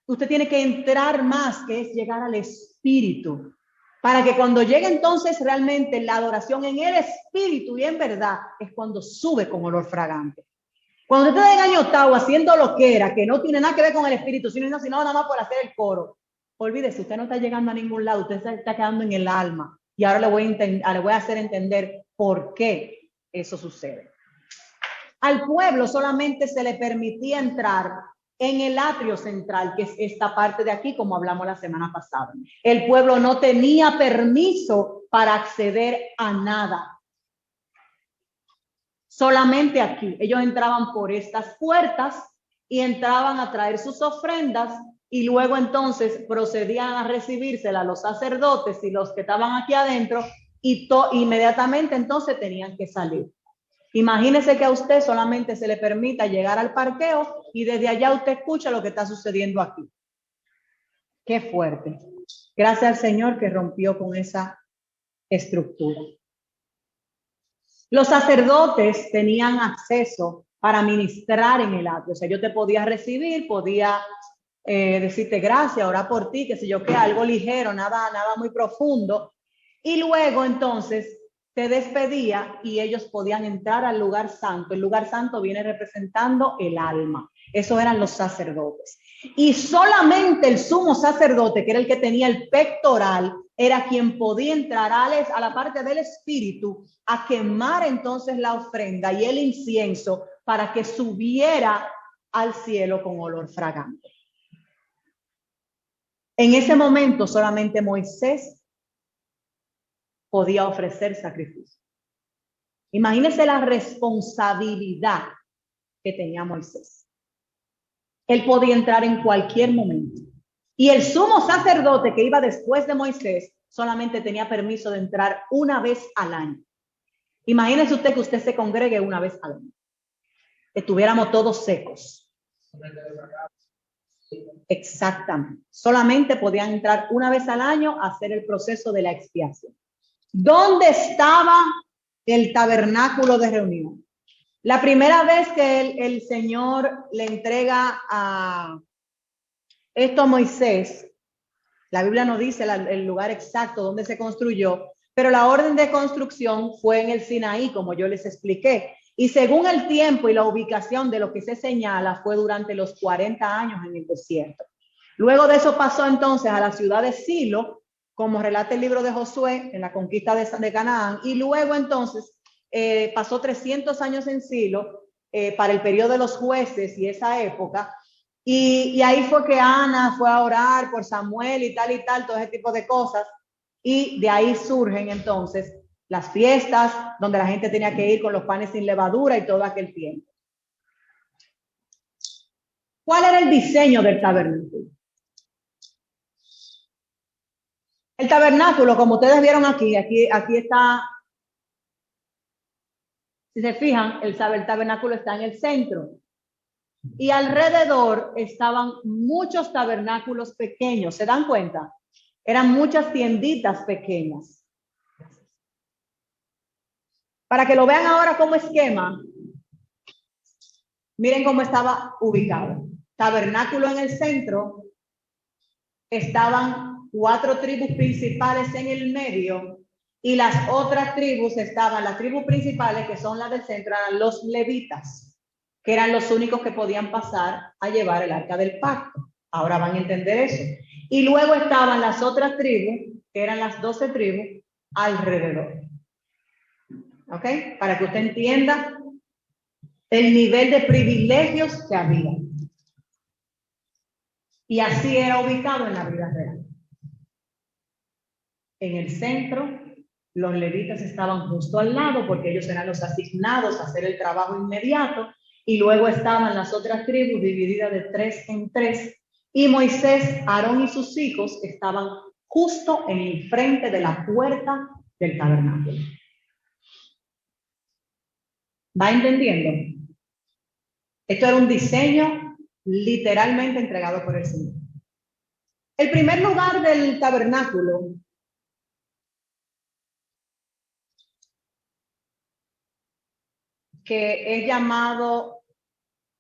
Usted tiene que entrar más, que es llegar al espíritu, para que cuando llegue entonces realmente la adoración en el espíritu y en verdad, es cuando sube con olor fragante. Cuando usted está engañotado haciendo lo que era, que no tiene nada que ver con el espíritu, sino nada más por hacer el coro, olvídese, usted no está llegando a ningún lado, usted se está quedando en el alma. Y ahora le voy a hacer entender por qué eso sucede. Al pueblo solamente se le permitía entrar en el atrio central, que es esta parte de aquí, como hablamos la semana pasada. El pueblo no tenía permiso para acceder a nada. Solamente aquí. Ellos entraban por estas puertas y entraban a traer sus ofrendas y luego entonces procedían a recibírselas los sacerdotes y los que estaban aquí adentro y inmediatamente entonces tenían que salir. Imagínese que a usted solamente se le permita llegar al parqueo y desde allá usted escucha lo que está sucediendo aquí. Qué fuerte. Gracias al Señor que rompió con esa estructura. Los sacerdotes tenían acceso para ministrar en el atrio. O sea, yo te podía recibir, podía decirte gracias, orar por ti, qué sé yo qué, algo ligero, nada muy profundo. Y luego entonces te despedía y ellos podían entrar al lugar santo. El lugar santo viene representando el alma. Esos eran los sacerdotes. Y solamente el sumo sacerdote, que era el que tenía el pectoral, era quien podía entrar a la parte del espíritu a quemar entonces la ofrenda y el incienso para que subiera al cielo con olor fragante. En ese momento solamente Moisés podía ofrecer sacrificio. Imagínense la responsabilidad que tenía Moisés. Él podía entrar en cualquier momento. Y el sumo sacerdote que iba después de Moisés solamente tenía permiso de entrar una vez al año. Imagínese usted que usted se congregue una vez al año. Estuviéramos todos secos. Exactamente. Solamente podían entrar una vez al año a hacer el proceso de la expiación. ¿Dónde estaba el tabernáculo de reunión? La primera vez que el Señor le entrega a esto a Moisés, la Biblia no dice el lugar exacto donde se construyó, pero la orden de construcción fue en el Sinaí, como yo les expliqué. Y según el tiempo y la ubicación de lo que se señala, fue durante los 40 años en el desierto. Luego de eso pasó entonces a la ciudad de Silo, como relata el libro de Josué en la conquista de Canaán, y luego entonces pasó 300 años en Silo para el periodo de los jueces y esa época, y ahí fue que Ana fue a orar por Samuel y tal, todo ese tipo de cosas, y de ahí surgen entonces las fiestas donde la gente tenía que ir con los panes sin levadura y todo aquel tiempo. ¿Cuál era el diseño del tabernáculo? El tabernáculo, como ustedes vieron aquí está, si se fijan, el tabernáculo está en el centro. Y alrededor estaban muchos tabernáculos pequeños, ¿se dan cuenta? Eran muchas tienditas pequeñas. Para que lo vean ahora como esquema, miren cómo estaba ubicado. Tabernáculo en el centro, estaban 4 tribus principales en el medio y las otras tribus estaban, las tribus principales que son las del centro, eran los levitas, que eran los únicos que podían pasar a llevar el arca del pacto. Ahora van a entender eso. Y luego estaban las otras tribus, que eran las 12 tribus, alrededor. ¿Ok? Para que usted entienda el nivel de privilegios que había. Y así era ubicado en la vida real. En el centro, los levitas estaban justo al lado porque ellos eran los asignados a hacer el trabajo inmediato. Y luego estaban las otras tribus divididas de 3 en 3. Y Moisés, Aarón y sus hijos estaban justo en el frente de la puerta del tabernáculo. ¿Va entendiendo? Esto era un diseño literalmente entregado por el Señor. El primer lugar del tabernáculo que es llamado,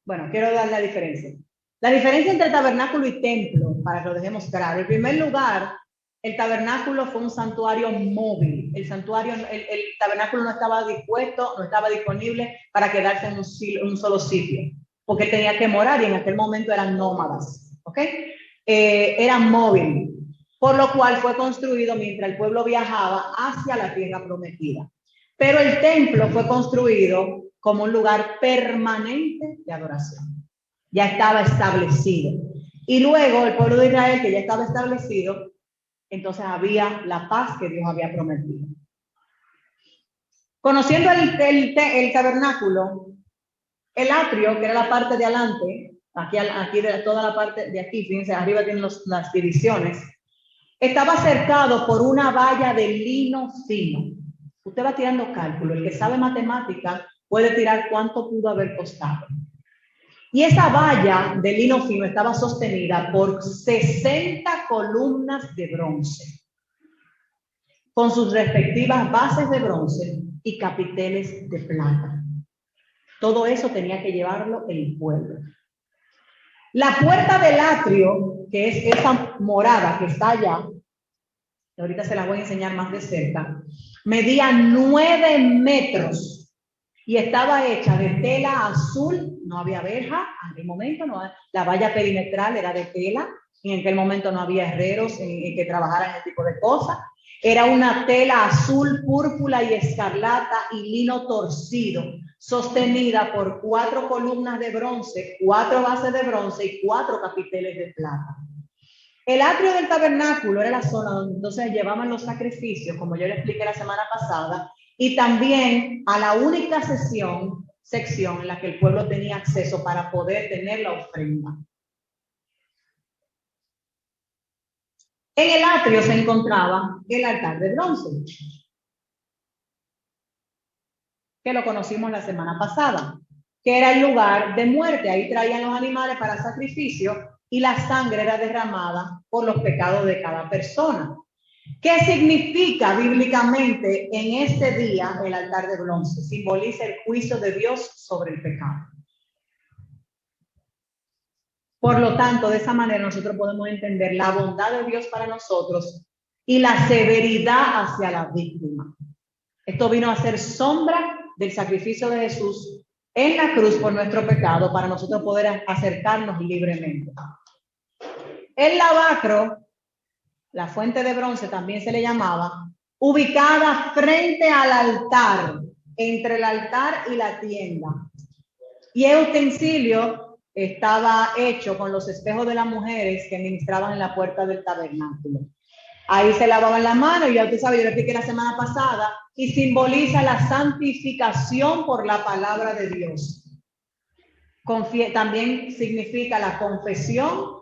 bueno, quiero dar la diferencia. La diferencia entre tabernáculo y templo, para que lo dejemos claro. En primer lugar, el tabernáculo fue un santuario móvil. El tabernáculo no estaba dispuesto, no estaba disponible para quedarse en un solo sitio, porque tenía que morar y en aquel momento eran nómadas, ¿ok? Era móvil, por lo cual fue construido mientras el pueblo viajaba hacia la tierra prometida. Pero el templo fue construido como un lugar permanente de adoración. Ya estaba establecido. Y luego el pueblo de Israel, que ya estaba establecido, entonces había la paz que Dios había prometido. Conociendo el tabernáculo, el atrio, que era la parte de adelante, aquí de toda la parte de aquí, fíjense, arriba tienen las divisiones. Estaba cercado por una valla de lino fino. Usted va tirando cálculo. El que sabe matemática puede tirar cuánto pudo haber costado. Y esa valla de lino fino estaba sostenida por 60 columnas de bronce, con sus respectivas bases de bronce y capiteles de plata. Todo eso tenía que llevarlo el pueblo. La puerta del atrio, que es esa morada que está allá, y ahorita se la voy a enseñar más de cerca, medía 9 metros y estaba hecha de tela azul. No había verja en aquel momento, no, la valla perimetral era de tela, y en aquel momento no había herreros en que trabajaran ese tipo de cosas. Era una tela azul, púrpura y escarlata y lino torcido, sostenida por 4 columnas de bronce, 4 bases de bronce y 4 capiteles de plata. El atrio del tabernáculo era la zona donde entonces llevaban los sacrificios, como yo le expliqué la semana pasada, y también a la única sección en la que el pueblo tenía acceso para poder tener la ofrenda. En el atrio se encontraba el altar de bronce, que lo conocimos la semana pasada, que era el lugar de muerte. Ahí traían los animales para sacrificio y la sangre era derramada por los pecados de cada persona. ¿Qué significa bíblicamente en este día el altar de bronce? Simboliza el juicio de Dios sobre el pecado. Por lo tanto, de esa manera nosotros podemos entender la bondad de Dios para nosotros y la severidad hacia la víctima. Esto vino a ser sombra del sacrificio de Jesús en la cruz por nuestro pecado, para nosotros poder acercarnos libremente. El lavacro, la fuente de bronce también se le llamaba, ubicada frente al altar, entre el altar y la tienda. Y el utensilio estaba hecho con los espejos de las mujeres que ministraban en la puerta del tabernáculo. Ahí se lavaban las manos, y ya usted sabe, yo le expliqué la semana pasada, y simboliza la santificación por la palabra de Dios. También significa la confesión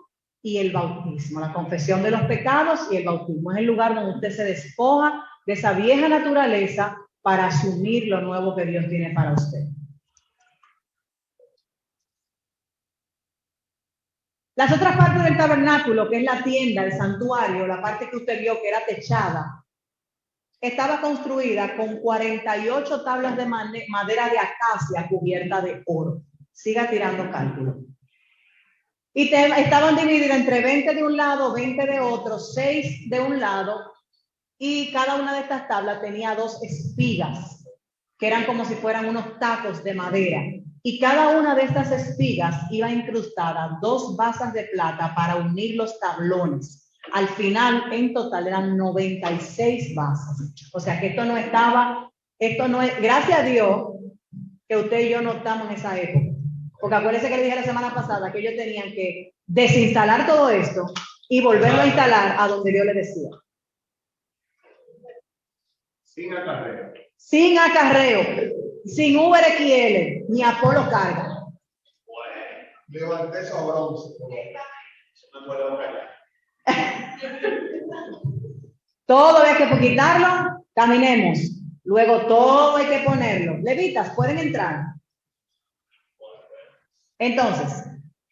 y el bautismo, la confesión de los pecados y el bautismo. Es el lugar donde usted se despoja de esa vieja naturaleza para asumir lo nuevo que Dios tiene para usted. Las otras partes del tabernáculo, que es la tienda, el santuario, la parte que usted vio que era techada, estaba construida con 48 tablas de madera de acacia cubierta de oro. Siga tirando cálculo. Y estaban divididas entre 20 de un lado, 20 de otro, 6 de un lado, y cada una de estas tablas tenía 2 espigas, que eran como si fueran unos tacos de madera. Y cada una de estas espigas iba incrustada 2 basas de plata para unir los tablones. Al final, en total, eran 96 basas. O sea que esto no es, gracias a Dios que usted y yo no estamos en esa época. Porque acuérdense que le dije la semana pasada que ellos tenían que desinstalar todo esto y volverlo a instalar a donde Dios le decía. Sin acarreo. Sin acarreo. Sin Uber XL, ni Apolo Carga. Bueno, levanté esos bronce. No puedo callar. Todo hay que quitarlo, caminemos. Luego todo hay que ponerlo. Levitas, pueden entrar. Entonces,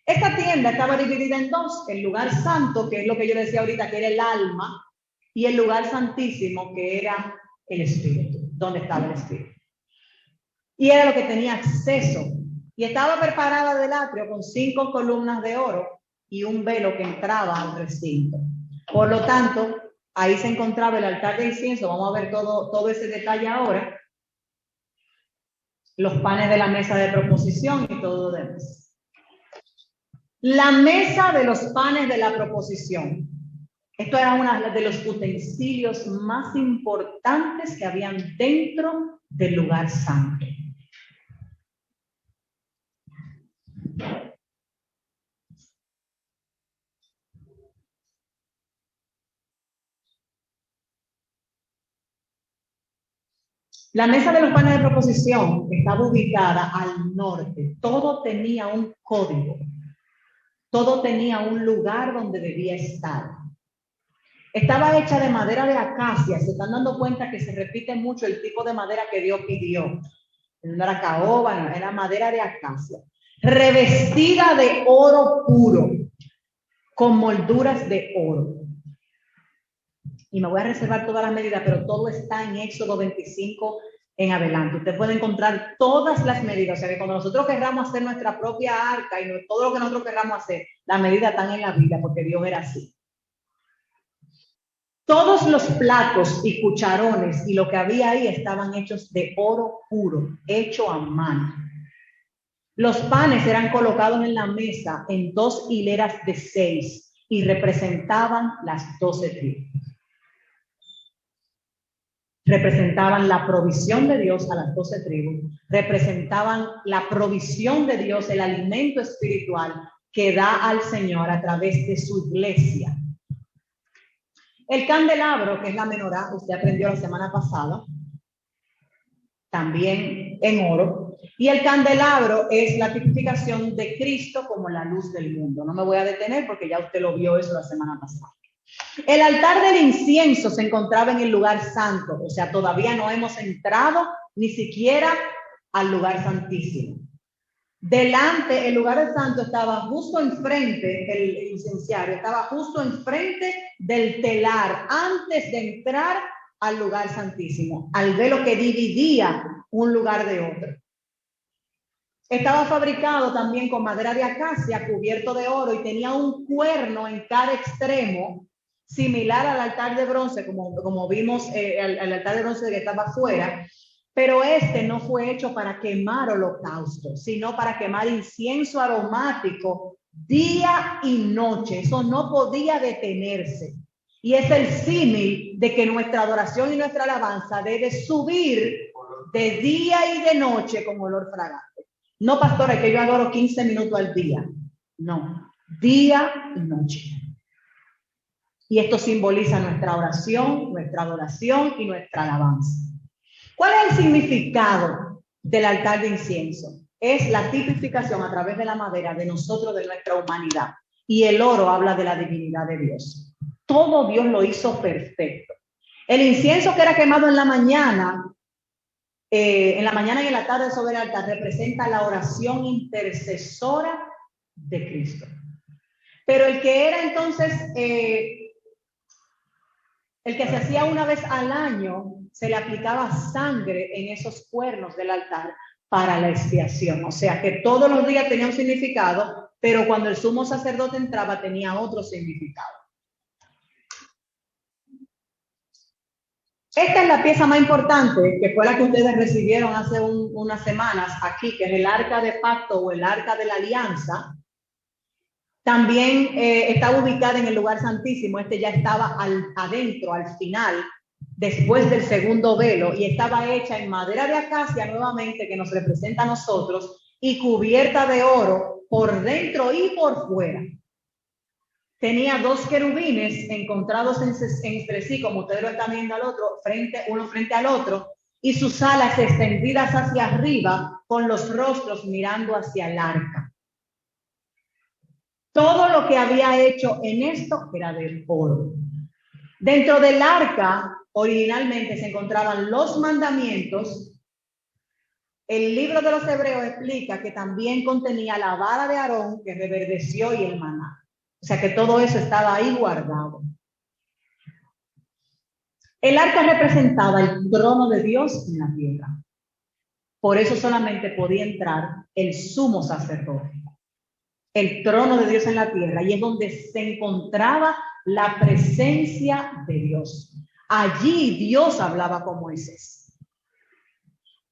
esta tienda estaba dividida en 2. El lugar santo, que es lo que yo decía ahorita, que era el alma, y el lugar santísimo, que era el espíritu, donde estaba el espíritu. Y era lo que tenía acceso. Y estaba preparada del atrio con 5 columnas de oro y un velo que entraba al recinto. Por lo tanto, ahí se encontraba el altar de incienso. Vamos a ver todo ese detalle ahora. Los panes de la mesa de proposición y todo lo demás. La mesa de los panes de la proposición. Esto era uno de los utensilios más importantes que habían dentro del lugar santo. La mesa de los panes de proposición estaba ubicada al norte. Todo tenía un código. Todo tenía un lugar donde debía estar. Estaba hecha de madera de acacia. Se están dando cuenta que se repite mucho el tipo de madera que Dios pidió. No era caoba, no, era madera de acacia. Revestida de oro puro, con molduras de oro. Y me voy a reservar todas las medidas, pero todo está en Éxodo 25 en adelante. Usted puede encontrar todas las medidas. O sea que cuando nosotros querramos hacer nuestra propia arca y todo lo que nosotros querramos hacer, las medidas están en la Biblia, porque Dios era así. Todos los platos y cucharones y lo que había ahí estaban hechos de oro puro, hecho a mano. Los panes eran colocados en la mesa en 2 hileras de 6 y representaban las 12 tribus. Representaban la provisión de Dios a las 12 tribus, representaban la provisión de Dios, el alimento espiritual que da al Señor a través de su iglesia. El candelabro, que es la menorá, usted aprendió la semana pasada, también en oro. Y el candelabro es la tipificación de Cristo como la luz del mundo. No me voy a detener porque ya usted lo vio eso la semana pasada. El altar del incienso se encontraba en el lugar santo, o sea, todavía no hemos entrado ni siquiera al lugar santísimo. Delante, el lugar santo estaba justo enfrente, el incenciario estaba justo enfrente del telar, antes de entrar al lugar santísimo, al velo que dividía un lugar de otro. Estaba fabricado también con madera de acacia, cubierto de oro, y tenía un cuerno en cada extremo, similar al altar de bronce, como vimos al altar de bronce que estaba afuera, pero este no fue hecho para quemar holocausto, sino para quemar incienso aromático día y noche. Eso no podía detenerse. Y es el símil de que nuestra adoración y nuestra alabanza debe subir de día y de noche con olor fragante. No, pastora, que yo adoro 15 minutos al día. No, día y noche. Y esto simboliza nuestra oración, nuestra adoración y nuestra alabanza. ¿Cuál es el significado del altar de incienso? Es la tipificación a través de la madera de nosotros, de nuestra humanidad. Y el oro habla de la divinidad de Dios. Todo Dios lo hizo perfecto. El incienso que era quemado en la mañana y en la tarde sobre el altar representa la oración intercesora de Cristo. Pero el que era entonces, el que se hacía una vez al año, se le aplicaba sangre en esos cuernos del altar para la expiación. O sea que todos los días tenía un significado, pero cuando el sumo sacerdote entraba tenía otro significado. Esta es la pieza más importante, que fue la que ustedes recibieron hace unas semanas aquí, que es el arca de pacto o el arca de la alianza. También está ubicada en el lugar santísimo. Este ya estaba adentro, al final, después del segundo velo, y estaba hecha en madera de acacia nuevamente, que nos representa a nosotros, y cubierta de oro por dentro y por fuera. Tenía 2 querubines encontrados entre sí, como ustedes lo están viendo uno frente al otro, y sus alas extendidas hacia arriba, con los rostros mirando hacia el arca. Todo lo que había hecho en esto era de oro. Dentro del arca, originalmente se encontraban los mandamientos. El libro de los Hebreos explica que también contenía la vara de Aarón que reverdeció y el maná. O sea que todo eso estaba ahí guardado. El arca representaba el trono de Dios en la tierra. Por eso solamente podía entrar el sumo sacerdote. El trono de Dios en la tierra, y es donde se encontraba la presencia de Dios. Allí Dios hablaba con Moisés.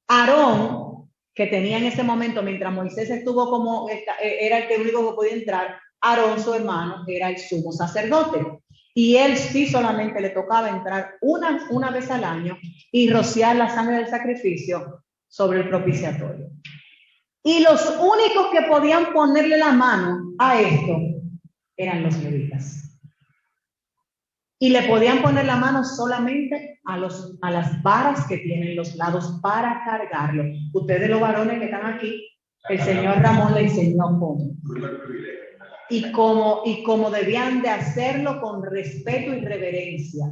Aarón, que tenía en ese momento, mientras Moisés estuvo era el que único que podía entrar, Aarón, su hermano, era el sumo sacerdote. Y él sí solamente le tocaba entrar una vez al año y rociar la sangre del sacrificio sobre el propiciatorio. Y los únicos que podían ponerle la mano a esto eran los levitas. Y le podían poner la mano solamente a las varas que tienen los lados para cargarlo. Ustedes los varones que están aquí, el señor Ramón le enseñó cómo. y cómo debían de hacerlo con respeto y reverencia.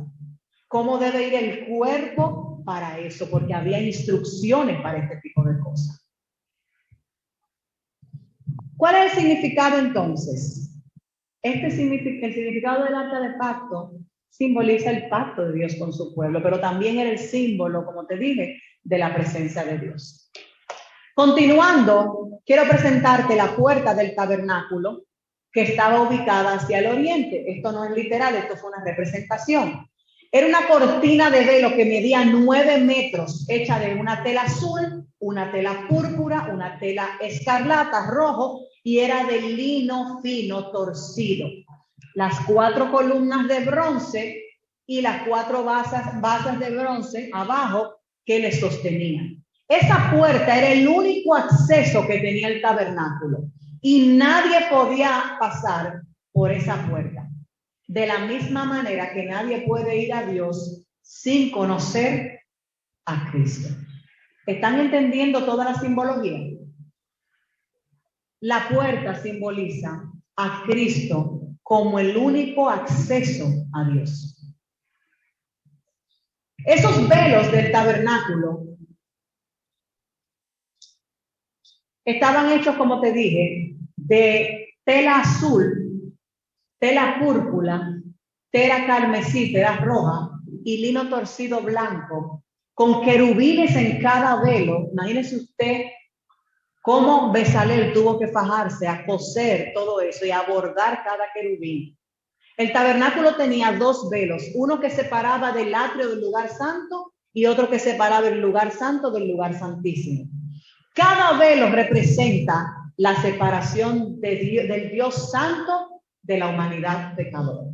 Cómo debe ir el cuerpo para eso, porque había instrucciones para este tipo de cosas. ¿Cuál es el significado entonces? El significado del arca de pacto simboliza el pacto de Dios con su pueblo, pero también era el símbolo, como te dije, de la presencia de Dios. Continuando, quiero presentarte la puerta del tabernáculo que estaba ubicada hacia el oriente. Esto no es literal, esto fue una representación. Era una cortina de velo que medía 9 metros, hecha de una tela azul, una tela púrpura, una tela escarlata, rojo, y era de lino fino torcido. Las 4 columnas de bronce y las 4 basas de bronce abajo que le sostenían. Esa puerta era el único acceso que tenía el tabernáculo y nadie podía pasar por esa puerta. De la misma manera que nadie puede ir a Dios sin conocer a Cristo. ¿Están entendiendo toda la simbología? La puerta simboliza a Cristo como el único acceso a Dios. Esos velos del tabernáculo estaban hechos, como te dije, de tela azul, tela púrpura, tela carmesí, tela roja y lino torcido blanco, con querubines en cada velo. Imagínese usted cómo Bezalel tuvo que fajarse a coser todo eso y a bordar cada querubín. El tabernáculo tenía 2 velos, uno que separaba del atrio del lugar santo y otro que separaba el lugar santo del lugar santísimo. Cada velo representa la separación del Dios santo de la humanidad pecadora.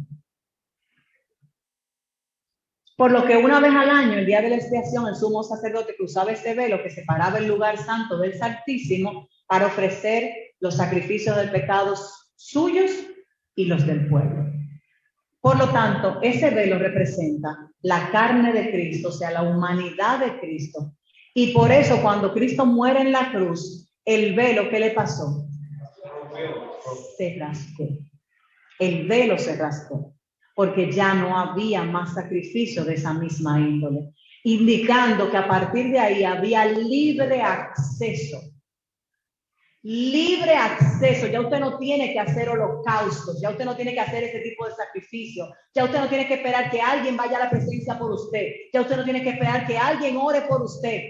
Por lo que una vez al año, el día de la expiación, el sumo sacerdote cruzaba ese velo que separaba el lugar santo del santísimo para ofrecer los sacrificios de pecados suyos y los del pueblo. Por lo tanto, ese velo representa la carne de Cristo, o sea, la humanidad de Cristo. Y por eso, cuando Cristo muere en la cruz, el velo, ¿qué le pasó? Se rasgó. El velo se rasgó, porque ya no había más sacrificio de esa misma índole, indicando que a partir de ahí había libre acceso. Libre acceso. Ya usted no tiene que hacer holocaustos, ya usted no tiene que hacer ese tipo de sacrificio, ya usted no tiene que esperar que alguien vaya a la presencia por usted, ya usted no tiene que esperar que alguien ore por usted.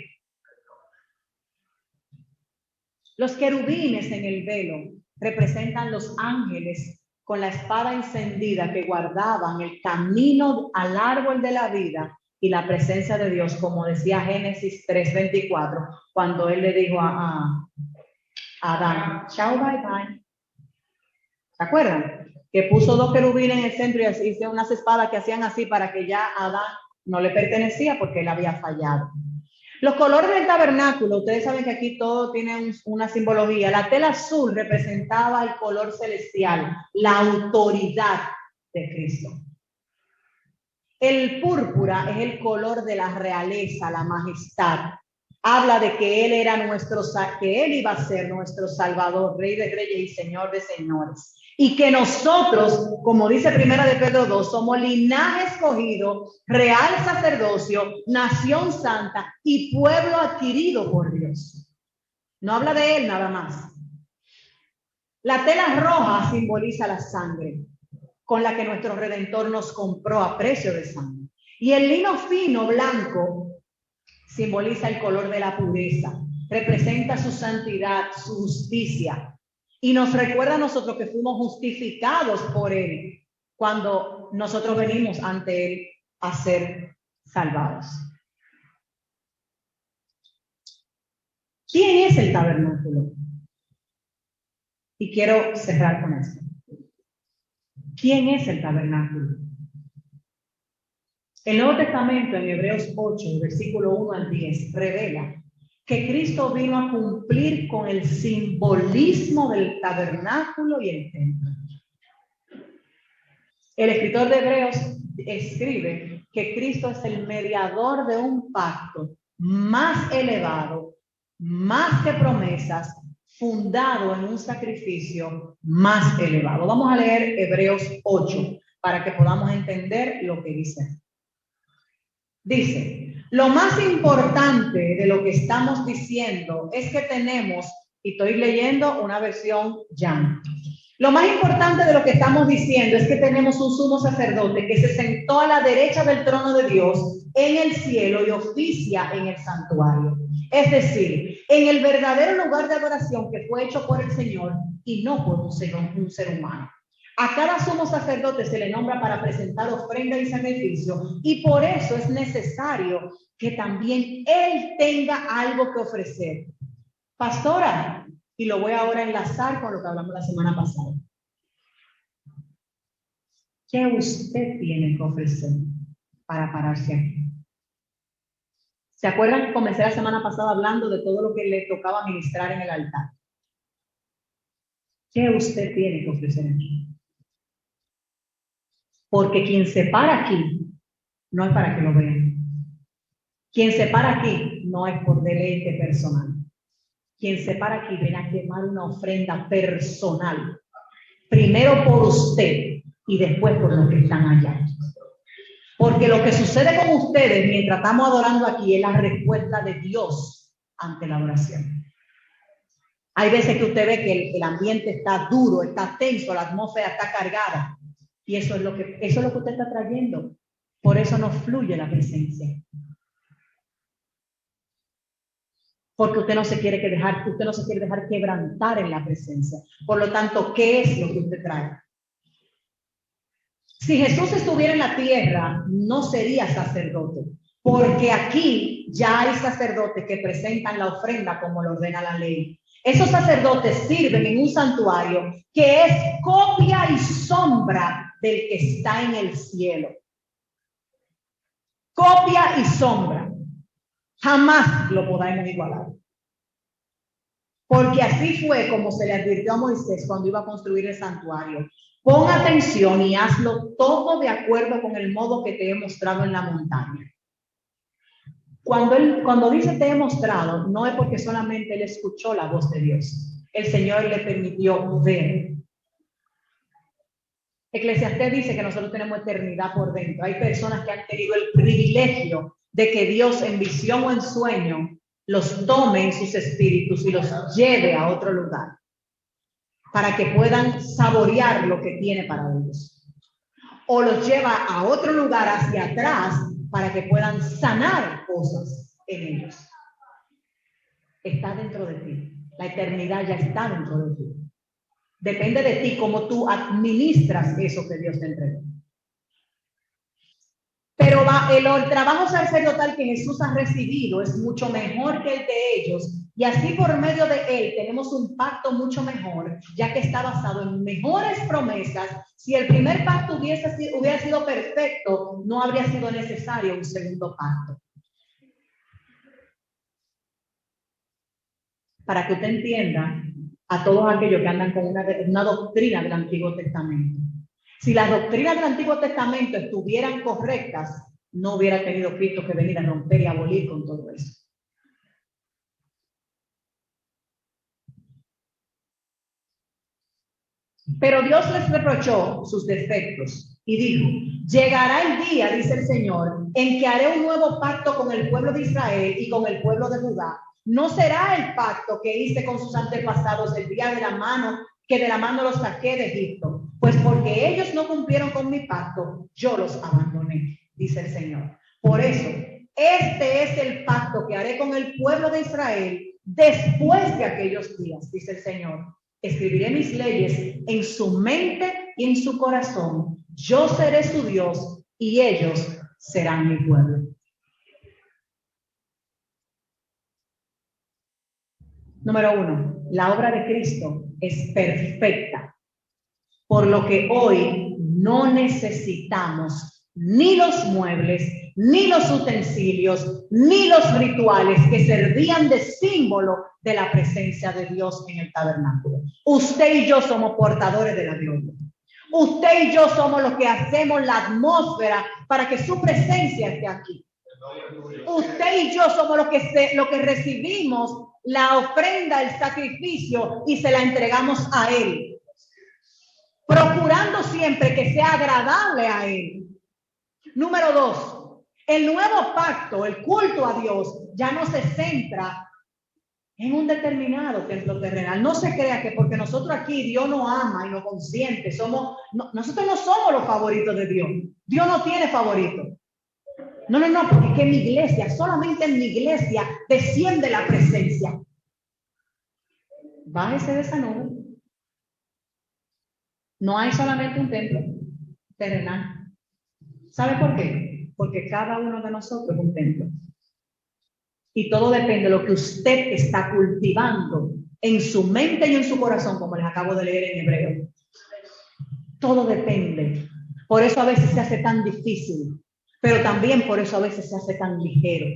Los querubines en el velo representan los ángeles con la espada encendida que guardaban el camino al árbol de la vida y la presencia de Dios, como decía Génesis 3:24, cuando él le dijo a Adán, chao, bye, bye. ¿Se acuerdan? Que puso 2 querubines en el centro y hizo unas espadas que hacían así para que ya Adán no le pertenecía porque él había fallado. Los colores del tabernáculo, ustedes saben que aquí todo tiene una simbología. La tela azul representaba el color celestial, la autoridad de Cristo. El púrpura es el color de la realeza, la majestad. Habla de que él iba a ser nuestro Salvador, Rey de Reyes y Señor de Señores. Y que nosotros, como dice Primera de Pedro 2, somos linaje escogido, real sacerdocio, nación santa y pueblo adquirido por Dios. No habla de él nada más. La tela roja simboliza la sangre con la que nuestro Redentor nos compró a precio de sangre. Y el lino fino blanco simboliza el color de la pureza, representa su santidad, su justicia. Y nos recuerda a nosotros que fuimos justificados por él cuando nosotros venimos ante él a ser salvados. ¿Quién es el tabernáculo? Y quiero cerrar con esto. ¿Quién es el tabernáculo? El Nuevo Testamento en Hebreos 8, versículo 1 al 10, revela que Cristo vino a cumplir con el simbolismo del tabernáculo y el templo. El escritor de Hebreos escribe que Cristo es el mediador de un pacto más elevado, más que promesas, fundado en un sacrificio más elevado. Vamos a leer Hebreos 8 para que podamos entender lo que dice. Dice, lo más importante de lo que estamos diciendo es que tenemos, y estoy leyendo una versión Jan, lo más importante de lo que estamos diciendo es que tenemos un sumo sacerdote que se sentó a la derecha del trono de Dios en el cielo y oficia en el santuario. Es decir, en el verdadero lugar de adoración que fue hecho por el Señor y no por un ser humano. A cada sumo sacerdote se le nombra para presentar ofrenda y sacrificio, y por eso es necesario que también él tenga algo que ofrecer. Pastora, y lo voy ahora a enlazar con lo que hablamos la semana pasada. ¿Qué usted tiene que ofrecer para pararse aquí? ¿Se acuerdan que comencé la semana pasada hablando de todo lo que le tocaba ministrar en el altar? ¿Qué usted tiene que ofrecer aquí? Porque quien se para aquí no es para que lo vean. Quien se para aquí no es por deleite personal. Quien se para aquí viene a quemar una ofrenda personal. Primero por usted y después por los que están allá. Porque lo que sucede con ustedes mientras estamos adorando aquí es la respuesta de Dios ante la oración. Hay veces que usted ve que el ambiente está duro, está tenso, la atmósfera está cargada. Y eso es lo que usted está trayendo. Por eso no fluye la presencia. Porque usted no se quiere dejar quebrantar en la presencia. Por lo tanto, ¿qué es lo que usted trae? Si Jesús estuviera en la tierra, no sería sacerdote, porque aquí ya hay sacerdotes que presentan la ofrenda como lo ordena la ley. Esos sacerdotes sirven en un santuario que es copia y sombra del que está en el cielo. Copia y sombra. Jamás lo podremos igualar. Porque así fue como se le advirtió a Moisés cuando iba a construir el santuario. Pon atención y hazlo todo de acuerdo con el modo que te he mostrado en la montaña. Cuando dice te he mostrado, no es porque solamente él escuchó la voz de Dios. El Señor le permitió ver. Eclesiastés dice que nosotros tenemos eternidad por dentro. Hay personas que han tenido el privilegio de que Dios en visión o en sueño los tome en sus espíritus y los lleve a otro lugar para que puedan saborear lo que tiene para ellos. O los lleva a otro lugar hacia atrás para que puedan sanar cosas en ellos. Está dentro de ti. La eternidad ya está dentro de ti. Depende de ti cómo tú administras eso que Dios te entregó. Pero el trabajo sacerdotal que Jesús ha recibido es mucho mejor que el de ellos. Y así por medio de él tenemos un pacto mucho mejor, ya que está basado en mejores promesas. Si el primer pacto hubiera sido perfecto, no habría sido necesario un segundo pacto. Para que usted entienda a todos aquellos que andan con una doctrina del Antiguo Testamento. Si las doctrinas del Antiguo Testamento estuvieran correctas, no hubiera tenido Cristo que venir a romper y abolir con todo eso. Pero Dios les reprochó sus defectos y dijo, llegará el día, dice el Señor, en que haré un nuevo pacto con el pueblo de Israel y con el pueblo de Judá. No será el pacto que hice con sus antepasados el día de la mano los saqué de Egipto, pues porque ellos no cumplieron con mi pacto, yo los abandoné, dice el Señor. Por eso, este es el pacto que haré con el pueblo de Israel después de aquellos días, dice el Señor. Escribiré mis leyes en su mente y en su corazón. Yo seré su Dios y ellos serán mi pueblo. Número 1, la obra de Cristo es perfecta, por lo que hoy no necesitamos ni los muebles, ni los utensilios, ni los rituales que servían de símbolo de la presencia de Dios en el tabernáculo. Usted y yo somos portadores de la gloria. Usted y yo somos los que hacemos la atmósfera para que su presencia esté aquí. Usted y yo somos los que recibimos la ofrenda, el sacrificio y se la entregamos a Él, procurando siempre que sea agradable a Él. Número 2, el nuevo pacto, el culto a Dios, ya no se centra en un determinado templo terrenal. No se crea que porque nosotros aquí Dios nos ama y nos consiente, nosotros no somos los favoritos de Dios. Dios no tiene favoritos. No, porque es que en mi iglesia, solamente en mi iglesia desciende la presencia. Bájese de esa nube. No hay solamente un templo terrenal. ¿Sabe por qué? Porque cada uno de nosotros es un templo. Y todo depende de lo que usted está cultivando en su mente y en su corazón, como les acabo de leer en Hebreo. Todo depende. Por eso a veces se hace tan difícil, pero también por eso a veces se hace tan ligero.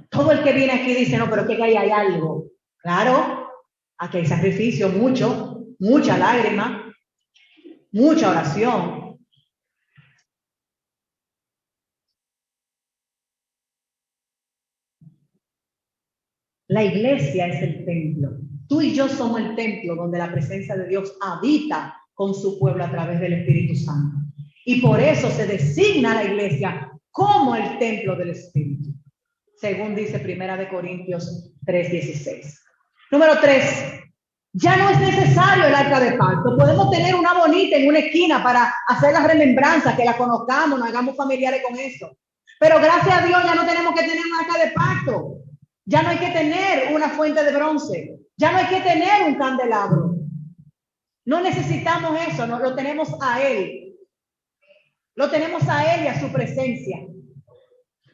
Todo el que viene aquí dice, no, pero que hay algo. Claro, aquí hay sacrificio, mucha lágrima, mucha oración. La iglesia es el templo. Tú y yo somos el templo donde la presencia de Dios habita con su pueblo a través del Espíritu Santo. Y por eso se designa la iglesia como el templo del Espíritu, según dice 1 Corintios 3:16. Número 3, ya no es necesario el arca de pacto. Podemos tener una bonita en una esquina para hacer la remembranza, que la conozcamos, nos hagamos familiares con eso. Pero gracias a Dios ya no tenemos que tener un arca de pacto. Ya no hay que tener una fuente de bronce. Ya no hay que tener un candelabro. No necesitamos eso, no, lo tenemos a Él. Lo tenemos a Él y a su presencia.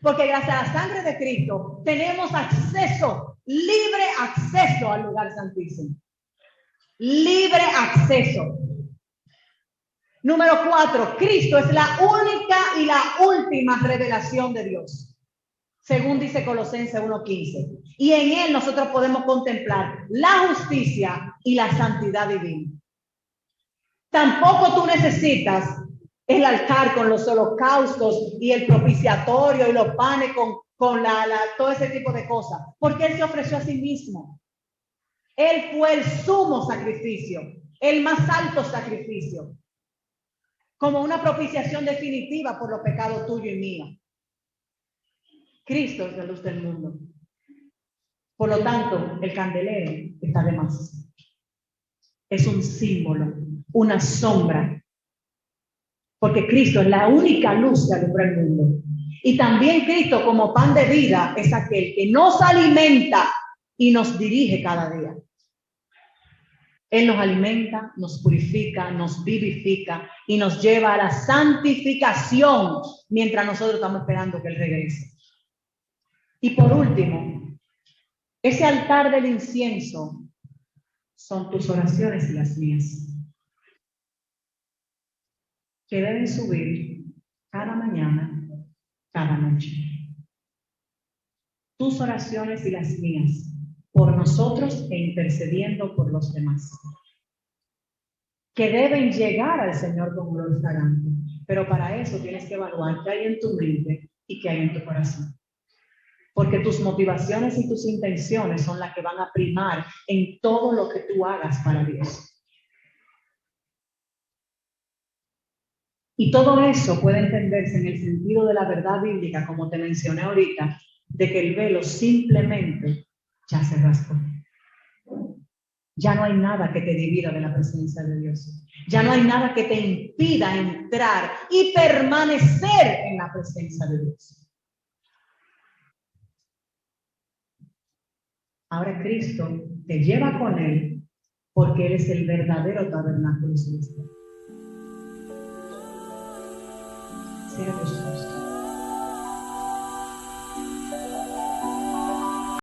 Porque gracias a la sangre de Cristo tenemos acceso, libre acceso al lugar santísimo. Libre acceso. Número 4, Cristo es la única y la última revelación de Dios, según dice Colosenses 1:15. Y en Él nosotros podemos contemplar la justicia y la santidad divina. Tampoco tú necesitas el altar con los holocaustos y el propiciatorio y los panes con todo ese tipo de cosas, porque Él se ofreció a sí mismo. Él fue el sumo sacrificio, el más alto sacrificio, como una propiciación definitiva por los pecados tuyos y míos. Cristo es la luz del mundo. Por lo tanto, el candelero está de más. Es un símbolo, una sombra. Porque Cristo es la única luz que alumbra el mundo. Y también Cristo, como pan de vida, es aquel que nos alimenta y nos dirige cada día. Él nos alimenta, nos purifica, nos vivifica y nos lleva a la santificación mientras nosotros estamos esperando que Él regrese. Y por último, ese altar del incienso son tus oraciones y las mías, que deben subir cada mañana, cada noche. Tus oraciones y las mías, por nosotros e intercediendo por los demás, que deben llegar al Señor con olor fragante. Pero para eso tienes que evaluar qué hay en tu mente y qué hay en tu corazón. Porque tus motivaciones y tus intenciones son las que van a primar en todo lo que tú hagas para Dios. Y todo eso puede entenderse en el sentido de la verdad bíblica, como te mencioné ahorita, de que el velo simplemente ya se rasgó. Ya no hay nada que te divida de la presencia de Dios. Ya no hay nada que te impida entrar y permanecer en la presencia de Dios. Ahora Cristo te lleva con Él porque Él es el verdadero tabernáculo celestial. Cierra tus ojos.